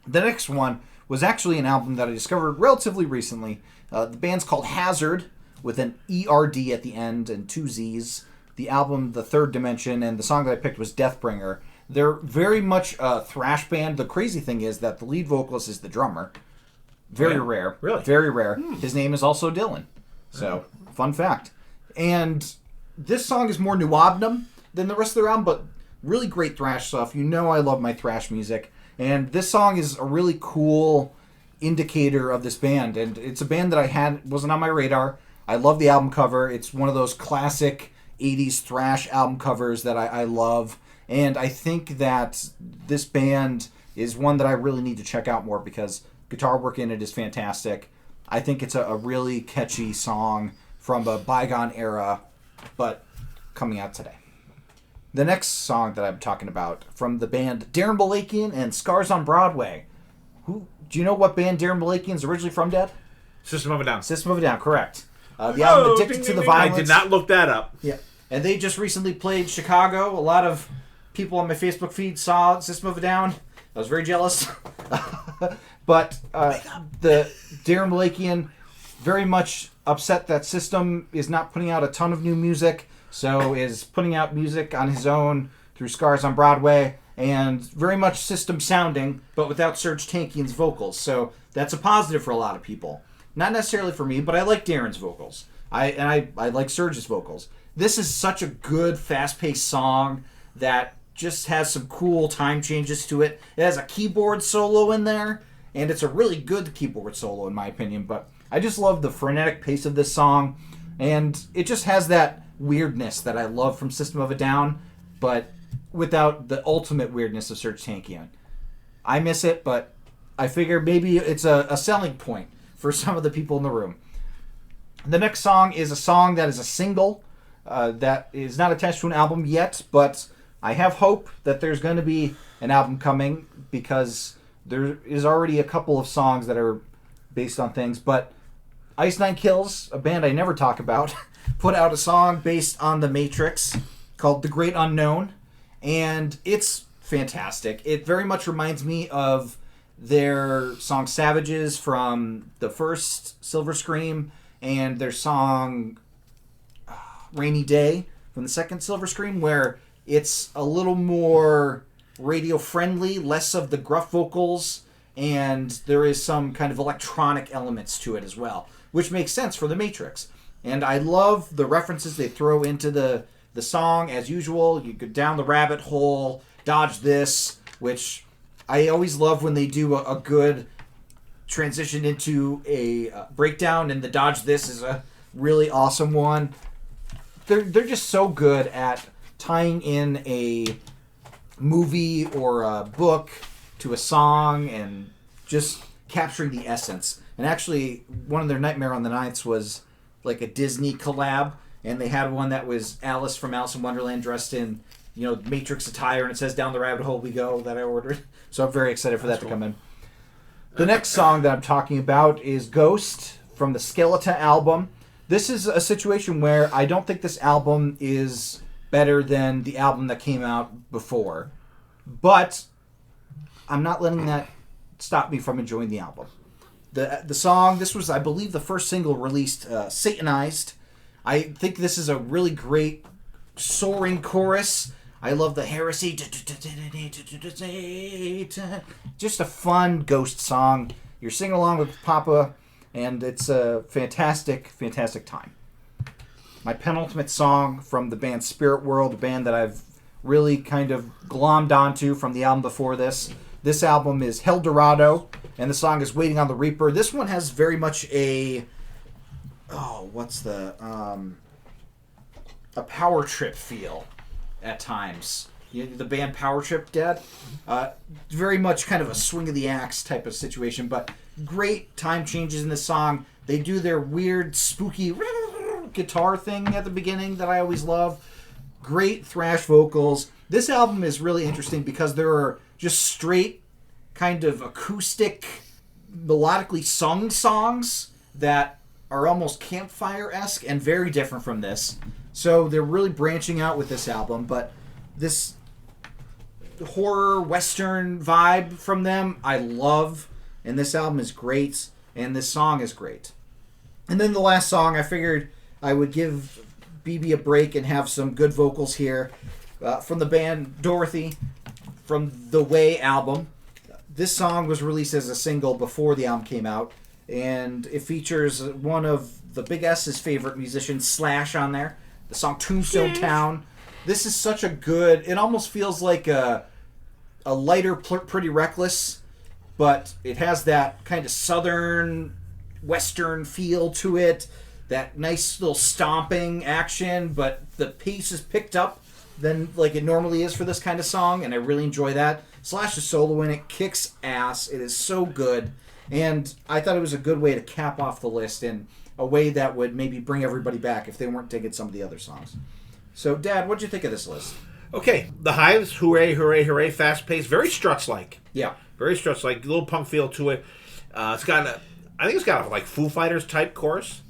The next one was actually an album that I discovered relatively recently. The band's called Hazard, with an E-R-D at the end and 2 Z's. The album, The Third Dimension, and the song that I picked was Deathbringer. They're very much a thrash band. The crazy thing is that the lead vocalist is the drummer. Very rare. Really? Very rare. His name is also Dylan. So, fun fact. And this song is more nuobnum than the rest of their album, but really great thrash stuff. You know I love my thrash music. And this song is a really cool indicator of this band. And it's a band that wasn't on my radar. I love the album cover. It's one of those classic 80s thrash album covers that I love. And I think that this band is one that I really need to check out more because guitar work in it is fantastic. I think it's a really catchy song from a bygone era, but coming out today. The next song that I'm talking about from the band Darren Balakian and Scars on Broadway. Do you know what band Darren Balakian is originally from, Dad? System of a Down. System of a Down, correct. The album Addicted to the Violence. I did not look that up. Yeah, and they just recently played Chicago. A lot of people on my Facebook feed saw System of a Down. I was very jealous. But the Darren Balakian very much upset that System is not putting out a ton of new music, so is putting out music on his own through Scars on Broadway, and very much System sounding, but without Serge Tankian's vocals. So that's a positive for a lot of people. Not necessarily for me, but I like Darren's vocals. I like Serge's vocals. This is such a good, fast-paced song that just has some cool time changes to it. It has a keyboard solo in there, and it's a really good keyboard solo in my opinion, but I just love the frenetic pace of this song, and it just has that weirdness that I love from System of a Down, but without the ultimate weirdness of Serge Tankian. I miss it, but I figure maybe it's a selling point for some of the people in the room. The next song is a song that is a single that is not attached to an album yet, but I have hope that there's going to be an album coming because there is already a couple of songs that are based on things. But Ice Nine Kills, a band I never talk about, put out a song based on The Matrix called The Great Unknown, and it's fantastic. It very much reminds me of their song Savages from the first Silver Scream and their song Rainy Day from the second Silver Scream, where it's a little more radio friendly, less of the gruff vocals, and there is some kind of electronic elements to it as well, which makes sense for The Matrix. And I love the references they throw into the song as usual. You go down the rabbit hole, dodge this, which I always love when they do a good transition into a breakdown, and the dodge this is a really awesome one. They're just so good at tying in a movie or a book to a song and just capturing the essence. And actually, one of their Nightmare on the Nights was like a Disney collab, and they had one that was Alice from Alice in Wonderland dressed in, Matrix attire, and it says "Down the Rabbit Hole We Go" that I ordered. So I'm very excited for that to come in. The next song that I'm talking about is Ghost from the Skeleton album. This is a situation where I don't think this album is better than the album that came out before, but I'm not letting that stop me from enjoying the album. The song, this was, I believe, the first single released, Satanized. I think this is a really great soaring chorus. I love the heresy. Just a fun Ghost song. You're singing along with Papa, and it's a fantastic, fantastic time. My penultimate song from the band Spirit World, a band that I've really kind of glommed onto from the album before this. This album is Hell Dorado, and the song is Waiting on the Reaper. This one has very much a power trip feel at times. The band Power Trip, Dad? Very much kind of a swing of the axe type of situation, but great time changes in this song. They do their weird, spooky guitar thing at the beginning that I always love. Great thrash vocals. This album is really interesting because there are just straight kind of acoustic, melodically sung songs that are almost campfire-esque and very different from this. So they're really branching out with this album, but this horror western vibe from them I love, and this album is great, and this song is great. And then the last song, I figured I would give BB a break and have some good vocals here from the band Dorothy from the Way album. This song was released as a single before the album came out, and it features one of the Big S's favorite musicians, Slash, on there. The song Tombstone Town. This is such a good... It almost feels like a lighter Pretty Reckless, but it has that kind of southern, western feel to it. That nice little stomping action, but the pace is picked up than like it normally is for this kind of song, and I really enjoy that. Slash's solo in it kicks ass. It is so good, and I thought it was a good way to cap off the list in a way that would maybe bring everybody back if they weren't digging some of the other songs. So, Dad, what'd you think of this list? Okay, The Hives, hooray, hooray, hooray, fast-paced, very Struts-like. Yeah. Very Struts-like, little punk feel to it. I think it's got a like Foo Fighters type chorus.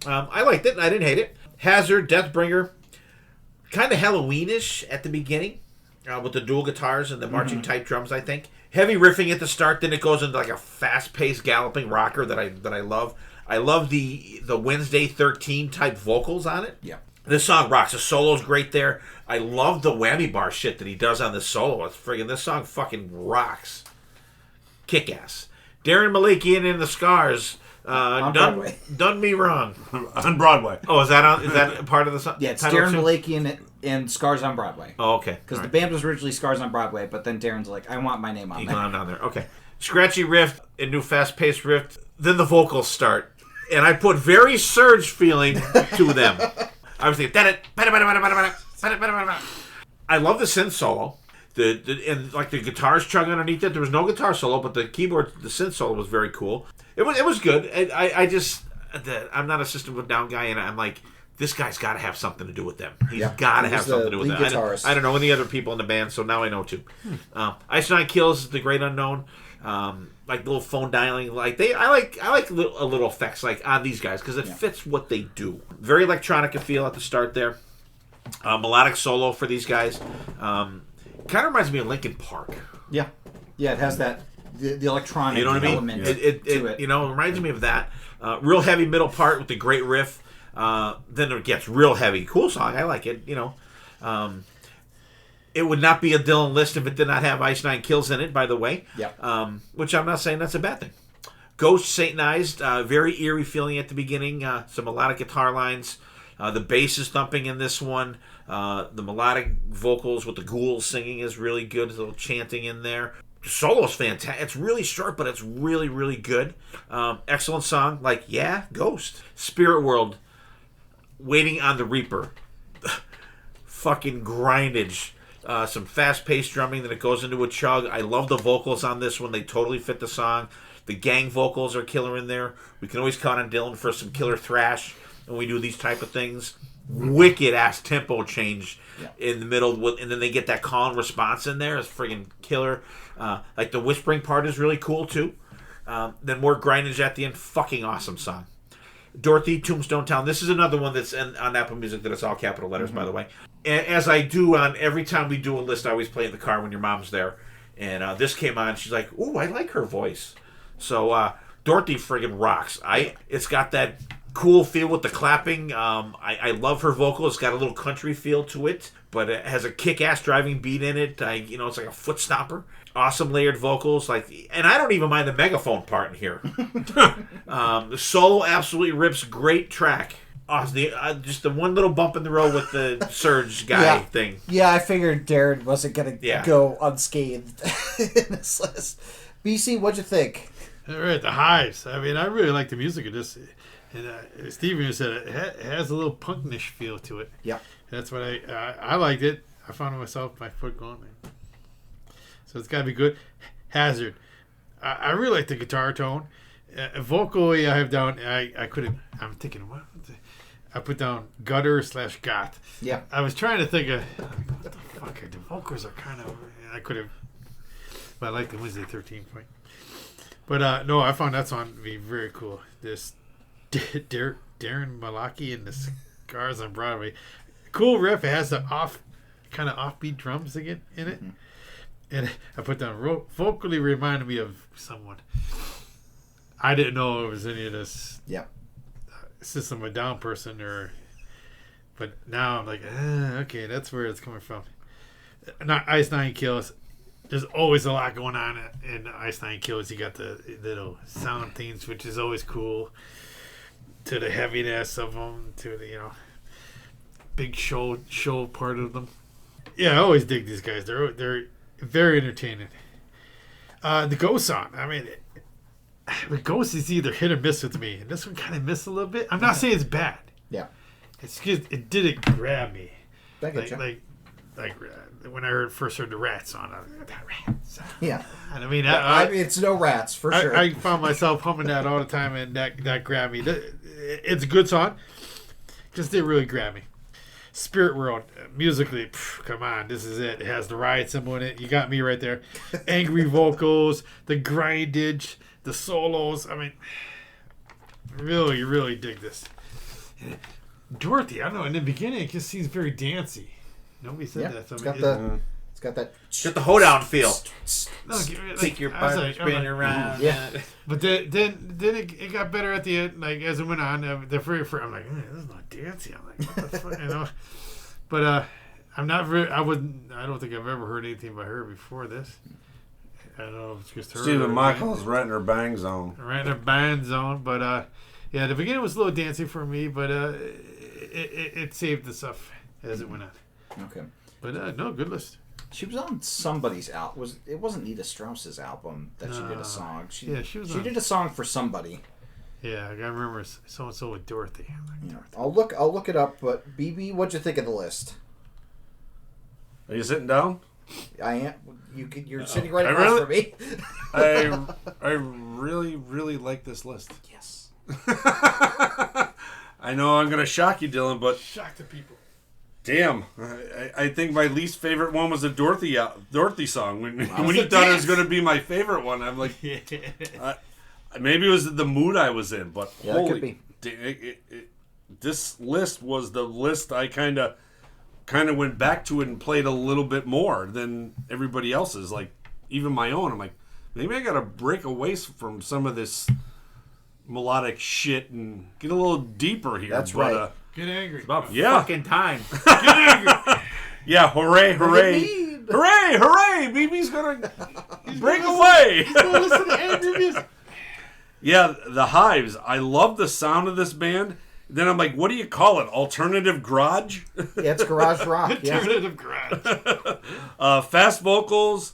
I liked it. I didn't hate it. Hazard, Deathbringer, kind of Halloweenish at the beginning with the dual guitars and the marching type drums. I think heavy riffing at the start. Then it goes into like a fast-paced galloping rocker that I love. I love the Wednesday 13 type vocals on it. Yeah. This song rocks. The solo's great there. I love the whammy bar shit that he does on this solo. It's friggin' this song fucking rocks. Kick ass. Darren Malakian and the Scars. Done me wrong. On Broadway. Oh, is that part of the song? Yeah, it's Darren Malakian and Scars on Broadway. Oh, okay. Because the band was originally Scars on Broadway, but then Darren's like, I want my name on there. I'm down there. Okay. Scratchy riff, a new fast-paced riff. Then the vocals start. And I put very Surge feeling to them. I was thinking, I love the synth solo. And like the guitars chug underneath it. There was no guitar solo, but the keyboard, the synth solo was very cool. It was good. I'm not a System of a Down guy, and I'm like, this guy's got to have something to do with them. He's got to have something to do with them. I don't know any other people in the band, so now I know too. Ice Nine Kills, The Great Unknown. Like little phone dialing, I like little effects like on these guys because it fits what they do. Very electronica feel at the start there. Melodic solo for these guys. Kind of reminds me of Linkin Park. Yeah, it has that the electronic element to it. You know, it reminds me of that. Real heavy middle part with the great riff. Then it gets real heavy. Cool song. I like it. You know. It would not be a Dylan list if it did not have Ice Nine Kills in it, by the way. Yeah. Which I'm not saying that's a bad thing. Ghost, Satanized, very eerie feeling at the beginning. Some melodic guitar lines. The bass is thumping in this one. The melodic vocals with the ghouls singing is really good. There's a little chanting in there. The solo's fantastic. It's really short, but it's really, really good. Excellent song. Ghost. Spirit World, Waiting on the Reaper. Fucking grindage. Some fast-paced drumming, then it goes into a chug. I love the vocals on this one. They totally fit the song. The gang vocals are killer in there. We can always count on Dylan for some killer thrash when we do these type of things. Wicked-ass tempo change in the middle, and then they get that call and response in there. It's friggin' killer. Like the whispering part is really cool, too. Then more grindage at the end. Fucking awesome song. Dorothy, Tombstone Town. This is another one that's on Apple Music that it's all capital letters, by the way. As I do on every time we do a list, I always play in the car when your mom's there. And this came on. She's like, ooh, I like her voice. So Dorothy friggin' rocks. It's got that cool feel with the clapping. I love her vocal. It's got a little country feel to it, but it has a kick-ass driving beat in it. It's like a foot stomper. Awesome layered vocals, and I don't even mind the megaphone part in here. The solo absolutely rips. Great track. Just the one little bump in the road with the Surge guy thing. Yeah, I figured Darren wasn't gonna go unscathed in this list. BC, what'd you think? All right, the highs. I mean, I really like the music of this. And Steven said it has a little punknish feel to it. Yeah, that's what I liked it. I found myself my foot going there. So it's got to be good. Hazard. I really like the guitar tone. Vocally, I have down. I'm thinking, what? I put down gutter / goth. Yeah. I was trying to think of what the fuck. The vocals are kind of. I could have. But I like the Wednesday 13 point. But no, I found that song to be very cool. This Darren Malaki and the Scars on Broadway. Cool riff. It has the kind of offbeat drums again in it. Mm-hmm. And I put down vocally reminded me of someone. I didn't know it was any of this System of a Down person, but now I'm like, okay, that's where it's coming from. Not Ice Nine Kills. There's always a lot going on in Ice Nine Kills. You got the little sound themes, which is always cool. To the heaviness of them, to the big show part of them. Yeah, I always dig these guys. They're very entertaining. The Ghost song. I mean, the Ghost is either hit or miss with me, and this one kind of missed a little bit. I'm not saying it's bad. Yeah. It's just it didn't grab me. Like when I first heard the Rat song. I was like, that Rats. Yeah. And I mean, it's no Rats for sure. I found myself humming that all the time, and that grabbed me. It's a good song. Just didn't really grab me. Spirit World, musically, come on, this is it. It has the riot symbol in it. You got me right there. Angry vocals, the grindage, the solos. I mean, really, really dig this. Dorothy, I don't know, in the beginning, it just seems very dancey. Nobody said that. So it's got that. It's got the hoedown feel. Take your part, spin around. Yeah. But then it got better at the end, like as it went on. The very first, I'm like, this is not dancey. I'm like, what the fuck, But I'm not very. I don't think I've ever heard anything by her before this. I don't know if it's just her. Stephen Michaels renting her bang zone. Renting her bang zone, but the beginning was a little dancey for me, but it saved the stuff as it went on. Okay. But no, good list. She was on somebody's album. It wasn't Nita Strauss's album that she did a song. She did a song for somebody. Yeah, I remember so and so with Dorothy. I'm like, Dorothy. I'll look it up. But BB, what'd you think of the list? Are you sitting down? I am. You're sitting right across from me. I really like this list. Yes. I know I'm gonna shock you, Dylan, but Shock the people. damn, I think my least favorite one was the Dorothy song. When you thought it was gonna be my favorite one, I'm like, maybe it was the mood I was in, but Yeah, it could holy, be. this list was the list I kind of went back to it and played a little bit more than everybody else's. Like even my own, I'm like, maybe I gotta break away from some of this melodic shit and get a little deeper here. That's right. Get angry. About Yeah. fucking time. Yeah, hooray, hooray. Indeed. Hooray, hooray. BB's gonna break away. Listen to angry music. Yeah, the Hives. I love the sound of this band. Then I'm like, what do you call it? Alternative garage? Yeah, it's garage rock. Yeah. Alternative garage. Fast vocals,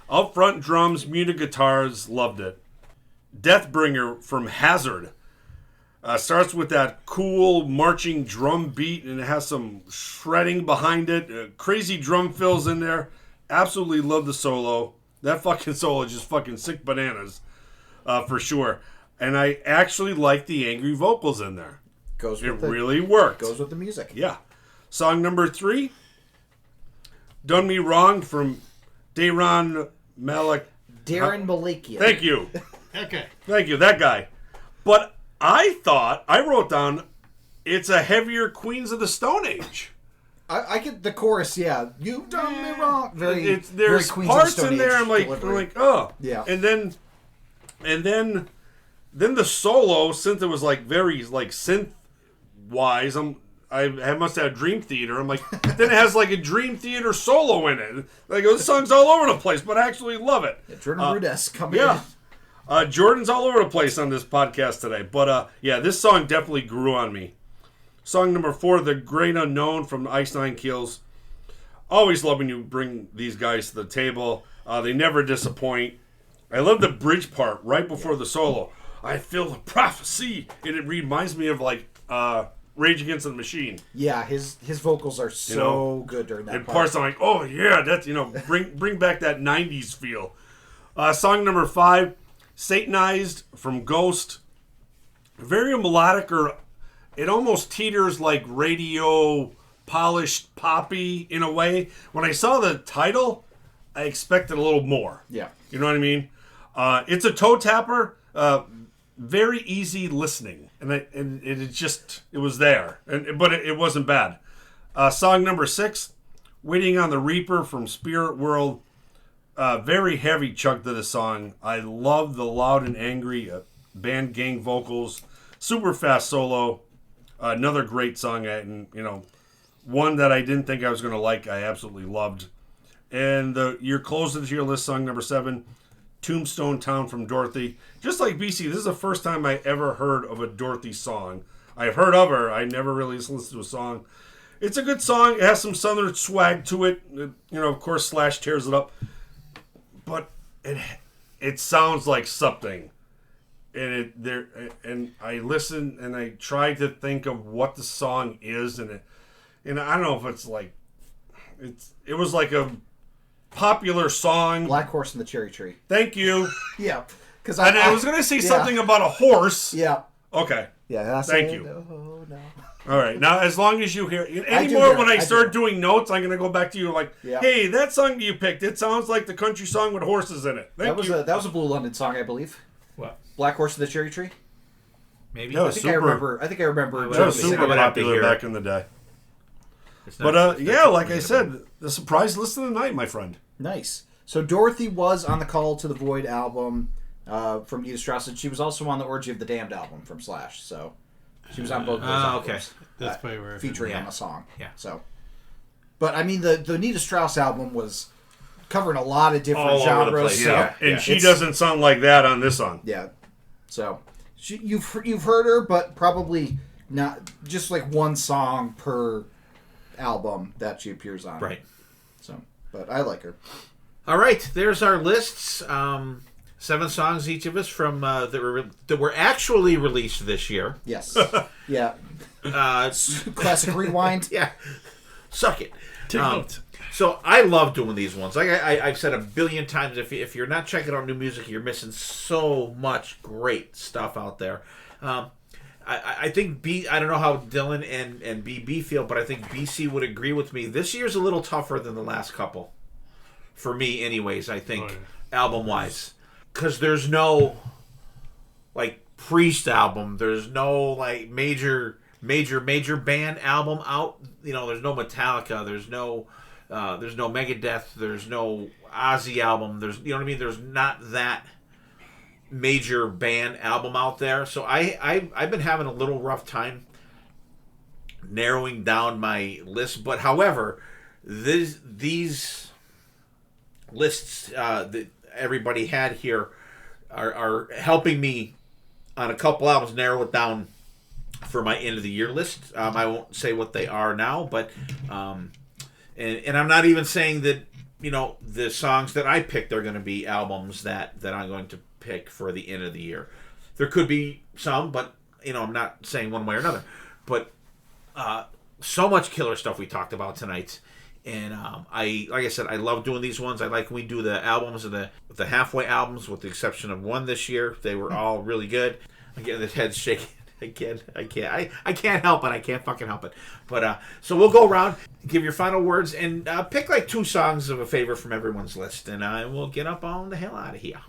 up front drums, muted guitars. Loved it. Deathbringer from Hazard. Starts with that cool marching drum beat, and it has some shredding behind it. Crazy drum fills in there. Absolutely love the solo. That fucking solo is just fucking sick bananas, for sure. And I actually like the angry vocals in there. Goes It with the really worked. goes with the music. Yeah. Song number 3, Done Me Wrong from Darren Malik. Darren Malikian. Thank you. Okay. Thank you, that guy. But I wrote down, it's a heavier Queens of the Stone Age. I get the chorus. Yeah, you've done me wrong. Very. There's very Queens of the parts Stone in there. Age I'm like, delivery. oh, Yeah. And then the solo, since it was like very like synth wise, I must have Dream Theater. I'm like, then it has like a Dream Theater solo in it. Like this song's all over the place, but I actually love it. Yeah, Jordan Rudess coming Yeah. in. Jordan's all over the place on this podcast today. But yeah, this song definitely grew on me. Song number 4, The Great Unknown from Ice Nine Kills. Always love when you bring these guys to the table. They never disappoint. I love the bridge part right before the solo. I feel the prophecy. And it reminds me of like Rage Against the Machine. Yeah, his vocals are so good during that And part. parts I'm like, oh yeah, that's, bring back that 90s feel. Song number 5, Satanized from Ghost. Very melodic, or it almost teeters like radio polished poppy in a way. When I saw the title, I expected a little more. Yeah. You know what I mean? It's a toe tapper. Very easy listening, and it was there, but it wasn't bad. Song number 6, Waiting on the Reaper from Spirit World. Very heavy chunk to the song. I love the loud and angry band gang vocals. Super fast solo. Another great song, and one that I didn't think I was going to like. I absolutely loved. And your closing to your list, song number 7, Tombstone Town from Dorothy. Just like BC, this is the first time I ever heard of a Dorothy song. I've heard of her. I never really listened to a song. It's a good song. It has some southern swag to it. Of course, Slash tears it up. But it sounds like something. And I listen and I try to think of what the song is, and I don't know if it's like it was like a popular song. Black Horse and the Cherry Tree. Thank you. Yeah, because I was going to say something about a horse. Yeah. Okay. Yeah. Thank you. No, no. All right. Now, as long as you hear I do anymore, hear when it. I I start do. doing notes, I'm going to go back to you like, Yeah. hey, that song you picked, it sounds like the country song with horses in it. Thank you. That was a Blue London song, I believe. What? Black Horse and the Cherry Tree. Maybe. That I was think super. I remember. That was Joey super singing it. have to popular hear back it. in the day. It's not- But it's yeah, not like I something said, the surprise list of the night, my friend. Nice. So Dorothy was on the Call to the Void album from Edith Strauss, and she was also on the Orgy of the Damned album from Slash. So she was on both those albums. okay. That's probably where featuring Yeah. on the song. Yeah. So, but I mean, the Anita Strauss album was covering a lot of different All over the genres. place, so, yeah. And she it's- doesn't sound like that on this song. Yeah. So you've heard her, but probably not just like one song per album that she appears on. Right. So, but I like her. All right, there's our lists. 7 songs each of us from that were actually released this year. Yes. Yeah. Uh, Classic rewind. yeah, suck it. Take notes. So I love doing these ones. Like I've said a billion times, if you're not checking out new music, you're missing so much great stuff out there. I think I don't know how Dylan and BB feel, but I think BC would agree with me. This year's a little tougher than the last couple. For me, anyways, I think, album-wise. Because there's no, like, Priest album. There's no, like, major band album out. You know, there's no Metallica. There's no Megadeth. There's no Ozzy album. You know what I mean? There's not that major band album out there. So I've been having a little rough time narrowing down my list. But however, these lists that everybody had here are helping me on a couple albums narrow it down for my end of the year list. I won't say what they are now, but and I'm not even saying that, you know, the songs that I picked are going to be albums that I'm going to pick for the end of the year. There could be some, but, you know, I'm not saying one way or another. But so much killer stuff we talked about tonight. And like I said, I love doing these ones. I like when we do the albums of the halfway albums, with the exception of one this year. They were all really good. Again, the head's shaking again. I can't help it. I can't fucking help it. But so we'll go around, give your final words, and pick like 2 songs of a favorite from everyone's list, and we'll get up on the hell out of here.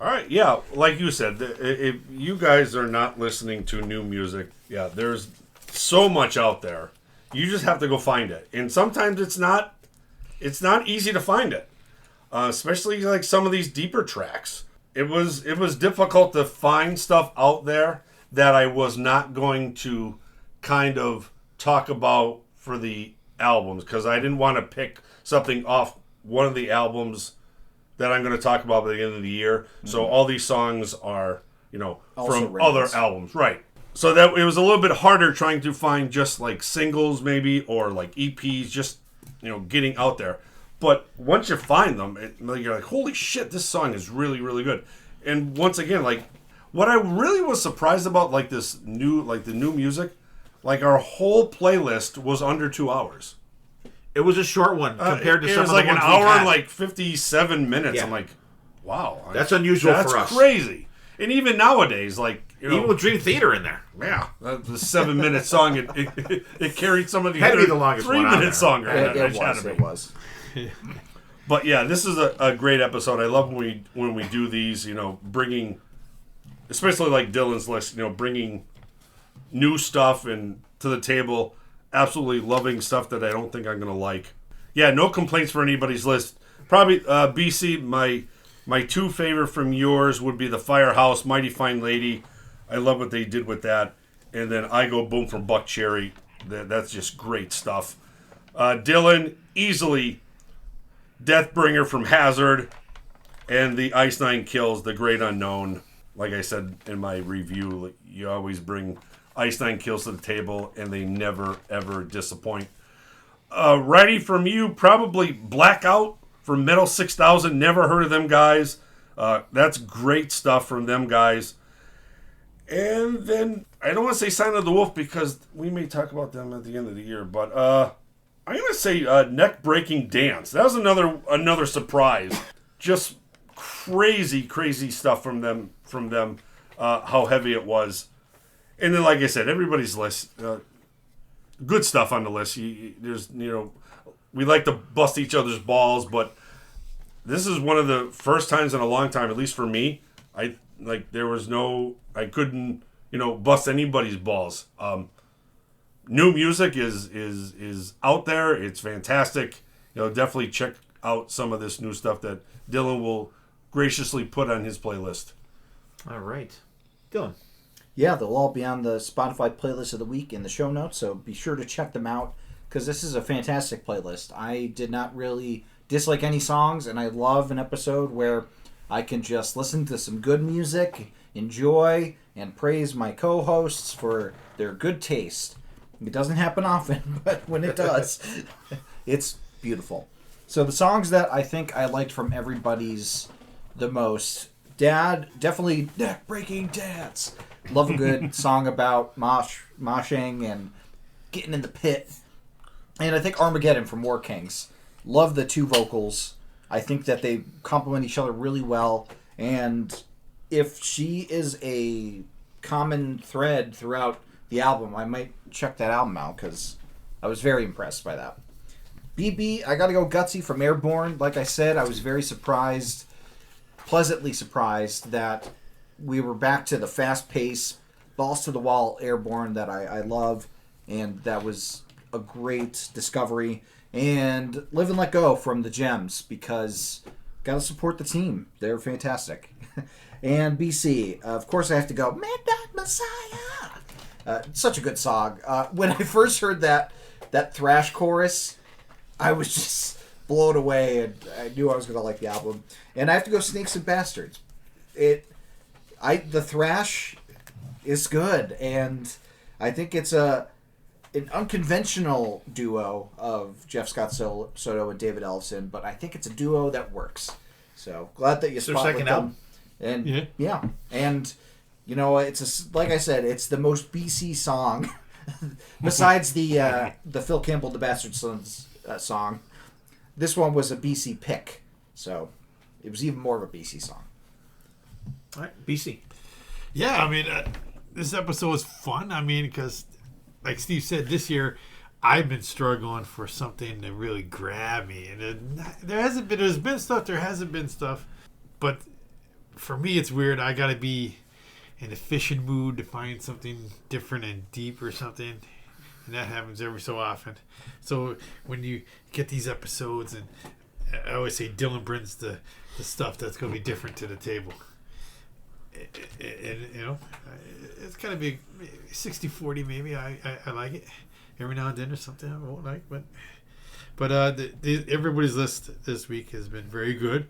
All right, yeah, like you said, if you guys are not listening to new music, yeah, there's so much out there. You just have to go find it, and sometimes it's not easy to find it, especially like some of these deeper tracks. It was difficult to find stuff out there that I was not going to kind of talk about for the albums, because I didn't want to pick something off one of the albums that I'm going to talk about by the end of the year. Mm-hmm. So all these songs are, you know, also from other albums, right? So that it was a little bit harder trying to find just like singles maybe, or like EPs, just, you know, getting out there. But once you find them, you're like, holy shit, this song is really, really good. And once again, like, what I really was surprised about, like the new music, like our whole playlist was under 2 hours. It was a short one compared to some of the ones. It was like an hour and like 57 minutes. Yeah. I'm like, wow, that's unusual for us. That's crazy. And even nowadays, like, you know, even with Dream Theater in there, yeah, the 7-minute song, it carried some of the had to be the longest 3-minute song. It was. But yeah, this is a great episode. I love when we do these, you know, bringing, especially like Dylan's list, you know, bringing new stuff and to the table. Absolutely loving stuff that I don't think I'm going to like. Yeah, no complaints for anybody's list. Probably BC, my 2 favorite from yours would be the Firehouse, Mighty Fine Lady. I love what they did with that. And then I Go Boom from Buck Cherry. That's just great stuff. Dylan, easily Deathbringer from Hazard. And the Ice Nine Kills, The Great Unknown. Like I said in my review, you always bring Ice Nine Kills to the table, and they never, ever disappoint. Righty from you, probably Blackout from Metal 6000. Never heard of them guys. That's great stuff from them guys. And then, I don't want to say Sign of the Wolf, because we may talk about them at the end of the year, but I'm going to say Neck Breaking Dance. That was another surprise. Just crazy stuff from them. How heavy it was. And then, like I said, everybody's list, good stuff on the list. There's, you know, we like to bust each other's balls, but this is one of the first times in a long time, at least for me, I couldn't, you know, bust anybody's balls. New music is out there. It's fantastic. You know, definitely check out some of this new stuff that Dylan will graciously put on his playlist. All right. Dylan. Yeah, they'll all be on the Spotify playlist of the week in the show notes, so be sure to check them out, because this is a fantastic playlist. I did not really dislike any songs, and I love an episode where I can just listen to some good music, enjoy, and praise my co-hosts for their good taste. It doesn't happen often, but when it does, it's beautiful. So the songs that I think I liked from everybody's the most, Dad, definitely Neck Breaking Dance. Love a good song about moshing and getting in the pit. And I think Armageddon from War Kings. Love the two vocals. I think that they complement each other really well. And if she is a common thread throughout the album, I might check that album out because I was very impressed by that. BB, I gotta go Gutsy from Airborne. Like I said, I was very surprised, pleasantly surprised that we were back to the fast pace, balls to the wall Airborne that I love, and that was a great discovery. And Live and Let Go from the Gems, because gotta support the team. They're fantastic. And BC, of course I have to go Midnight Messiah. Such a good song. When I first heard that thrash chorus, I was just blown away, and I knew I was gonna like the album. And I have to go Snakes and Bastards. The thrash is good, and I think it's an unconventional duo of Jeff Scott Soto and David Ellison, but I think it's a duo that works. So glad that you spotted them. Second album. And yeah, and you know, like I said, it's the most BC song besides the Phil Campbell the Bastard Sons song. This one was a BC pick, so it was even more of a BC song. All right, BC. Yeah, I mean, this episode was fun. I mean, because like Steve said, this year I've been struggling for something to really grab me, and there's been stuff, there hasn't been stuff, but for me it's weird. I gotta be in a fishing mood to find something different and deep or something, and that happens every so often. So when you get these episodes, and I always say Dylan brings the stuff that's gonna be different to the table. And you know, it's gotta be 60-40 maybe. I like it. Every now and then there's something I won't like, but everybody's list this week has been very good.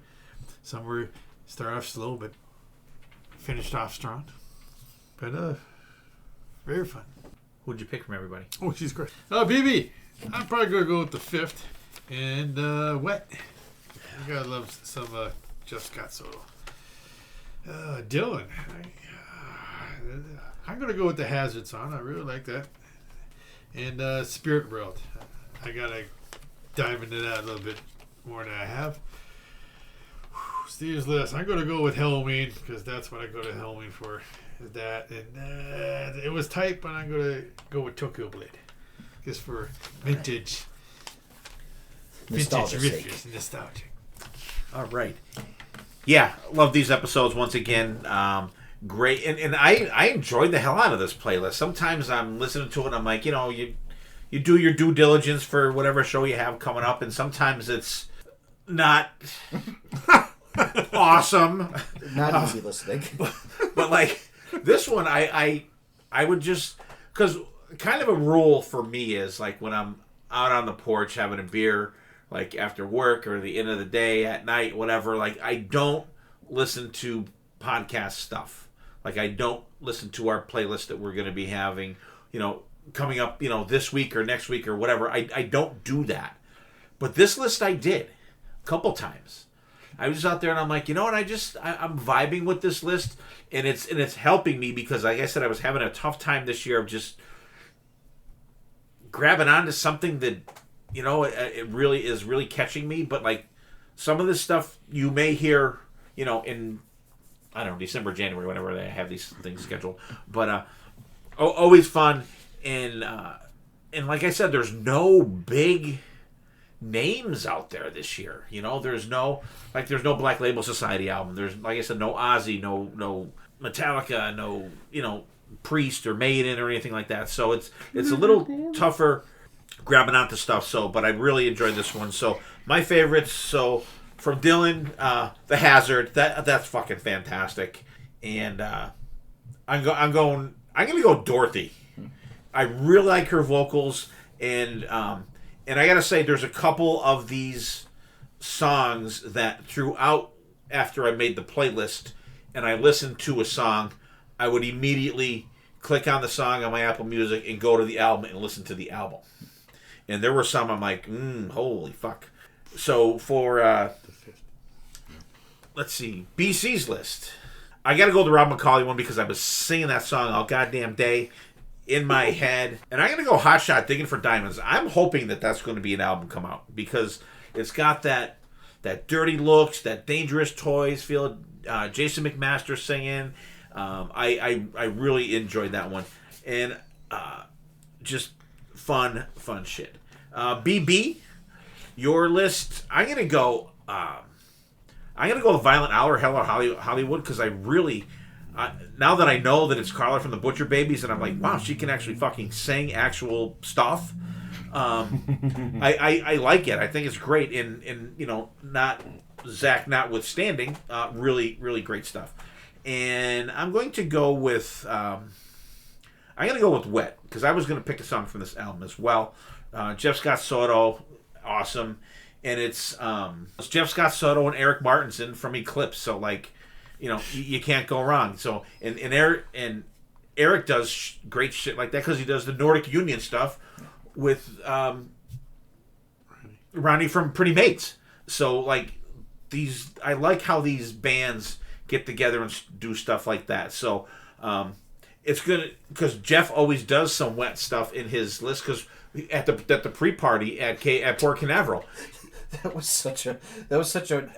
Some were start off slow but finished off strong. But very fun. Who'd you pick from everybody? Oh, she's great. BB, I'm probably gonna go with the fifth and Wet. You gotta love some Jeff Scott Soto. Dylan, I'm gonna go with the Hazard song. I really like that. And Spirit World, I gotta dive into that a little bit more than I have. Steve's list, I'm gonna go with Halloween because that's what I go to Halloween for. Is that, and it was tight, but I'm gonna go with Tokyo Blade just for vintage riffs, nostalgic. All right. Yeah, love these episodes once again. Great, and I enjoyed the hell out of this playlist. Sometimes I'm listening to it and I'm like, you know, you do your due diligence for whatever show you have coming up, and sometimes it's not awesome. Not easy listening. But like this one, I would just, because kind of a rule for me is like when I'm out on the porch having a beer, like after work or the end of the day at night, whatever, like I don't listen to podcast stuff. Like I don't listen to our playlist that we're going to be having, you know, coming up, you know, this week or next week or whatever. I don't do that. But this list I did a couple times. I was out there and I'm like, you know what, I'm vibing with this list, and it's helping me because, like I said, I was having a tough time this year of just grabbing onto something that, you know, it really is really catching me. But like some of this stuff you may hear, you know, in, I don't know, December, January, whenever they have these things scheduled. But always fun, and like I said, there's no big names out there this year. You know, there's no Black Label Society album. There's, like I said, no Ozzy, no Metallica, no, you know, Priest or Maiden or anything like that. So it's a little tougher grabbing onto stuff. So, but I really enjoyed this one. So my favorites. So from Dylan, The Hazard. That's fucking fantastic. And I'm gonna go Dorothy. I really like her vocals, and I gotta say, there's a couple of these songs that throughout, after I made the playlist and I listened to a song, I would immediately click on the song on my Apple Music and go to the album and listen to the album. And there were some I'm like, holy fuck. So for let's see, BC's list, I gotta go the Rob McCauley one because I was singing that song all goddamn day. in my head, and I'm going to go Hot Shot Digging for Diamonds. I'm hoping that that's going to be an album come out because it's got that dirty looks, that Dangerous Toys feel, Jason McMaster singing. I really enjoyed that one. And just fun shit. BB, your list, I'm going to go with Violent Hour, Hell or Hollywood, because I really... now that I know that it's Carla from the Butcher Babies, and I'm like, wow, she can actually fucking sing actual stuff. I like it. I think it's great. And not Zach notwithstanding, really, really great stuff. And I'm going to go with Wet, because I was going to pick a song from this album as well. Jeff Scott Soto, awesome. And it's Jeff Scott Soto and Eric Martinson from Eclipse. So like, you can't go wrong. So and Eric does great shit like that because he does the Nordic Union stuff with Ronnie from Pretty Mates. So like I like how these bands get together and do stuff like that. So it's good because Jeff always does some Wet stuff in his list because at the pre-party at Port Canaveral. That was such a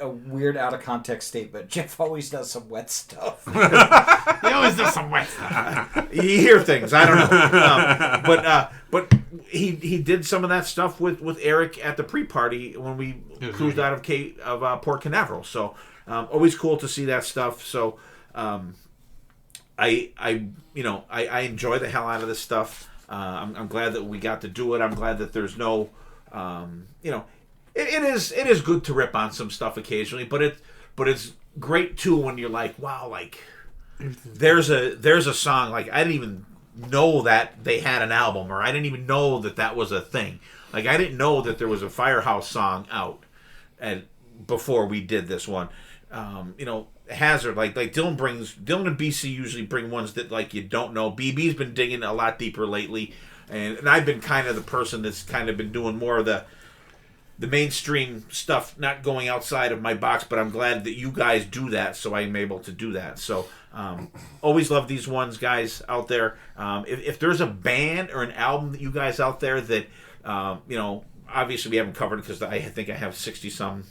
weird out of context statement. Jeff always does some wet stuff. He always does some wet stuff. You hear things. I don't know. But he did some of that stuff with Eric at the pre-party when we cruised out of Port Canaveral. So always cool to see that stuff. So I enjoy the hell out of this stuff. I'm glad that we got to do it. I'm glad that there's no It is good to rip on some stuff occasionally, but it's great too when you're like, wow, like there's a song like I didn't even know that they had an album, or I didn't even know that was a thing. Like I didn't know that there was a Firehouse song out and before we did this one. Hazard, like Dylan and BC usually bring ones that like you don't know. BB's been digging a lot deeper lately, and I've been kind of the person that's kind of been doing more of the mainstream stuff, not going outside of my box, but I'm glad that you guys do that, so I'm able to do that. So always love these ones, guys out there. If there's a band or an album that you guys out there that obviously we haven't covered because I think I have 60 some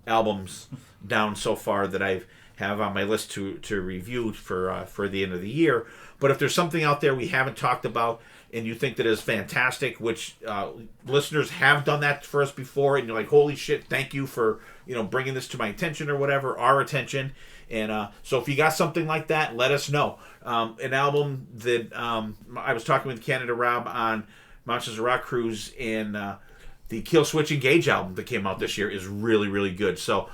albums down so far that I have on my list to review for the end of the year. But if there's something out there we haven't talked about and you think that is fantastic, which listeners have done that for us before, and you're like, holy shit, thank you for bringing this to my attention or whatever, our attention. And so if you got something like that, let us know. An album that I was talking with Canada Rob on Monsters of Rock Cruise, and the Kill Switch Engage album that came out this year is really, really good. So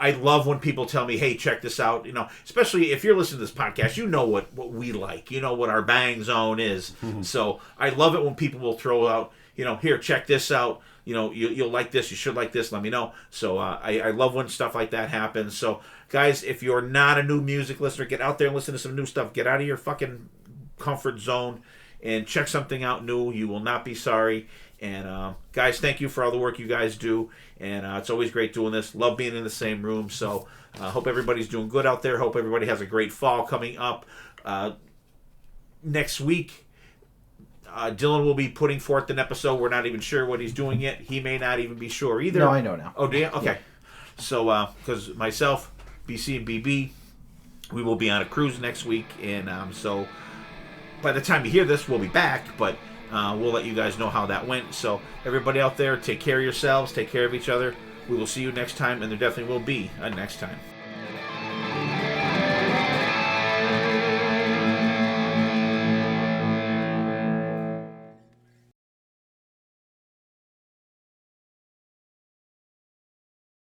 I love when people tell me, hey, check this out. Especially if you're listening to this podcast, you know what we like. You know what our bang zone is. Mm-hmm. So I love it when people will throw out, here, check this out. You'll like this. You should like this. Let me know. So I love when stuff like that happens. So, guys, if you're not a new music listener, get out there and listen to some new stuff. Get out of your fucking comfort zone and check something out new. You will not be sorry. And guys, thank you for all the work you guys do. And it's always great doing this. Love being in the same room. So hope everybody's doing good out there. Hope everybody has a great fall coming up. Next week, Dylan will be putting forth an episode. We're not even sure what he's doing yet. He may not even be sure either. No, I know now. Oh, do you? Okay. Yeah. So, because myself, BC, and BB, we will be on a cruise next week. And so by the time you hear this, we'll be back. But we'll let you guys know how that went. So everybody out there, take care of yourselves. Take care of each other. We will see you next time. And there definitely will be a next time.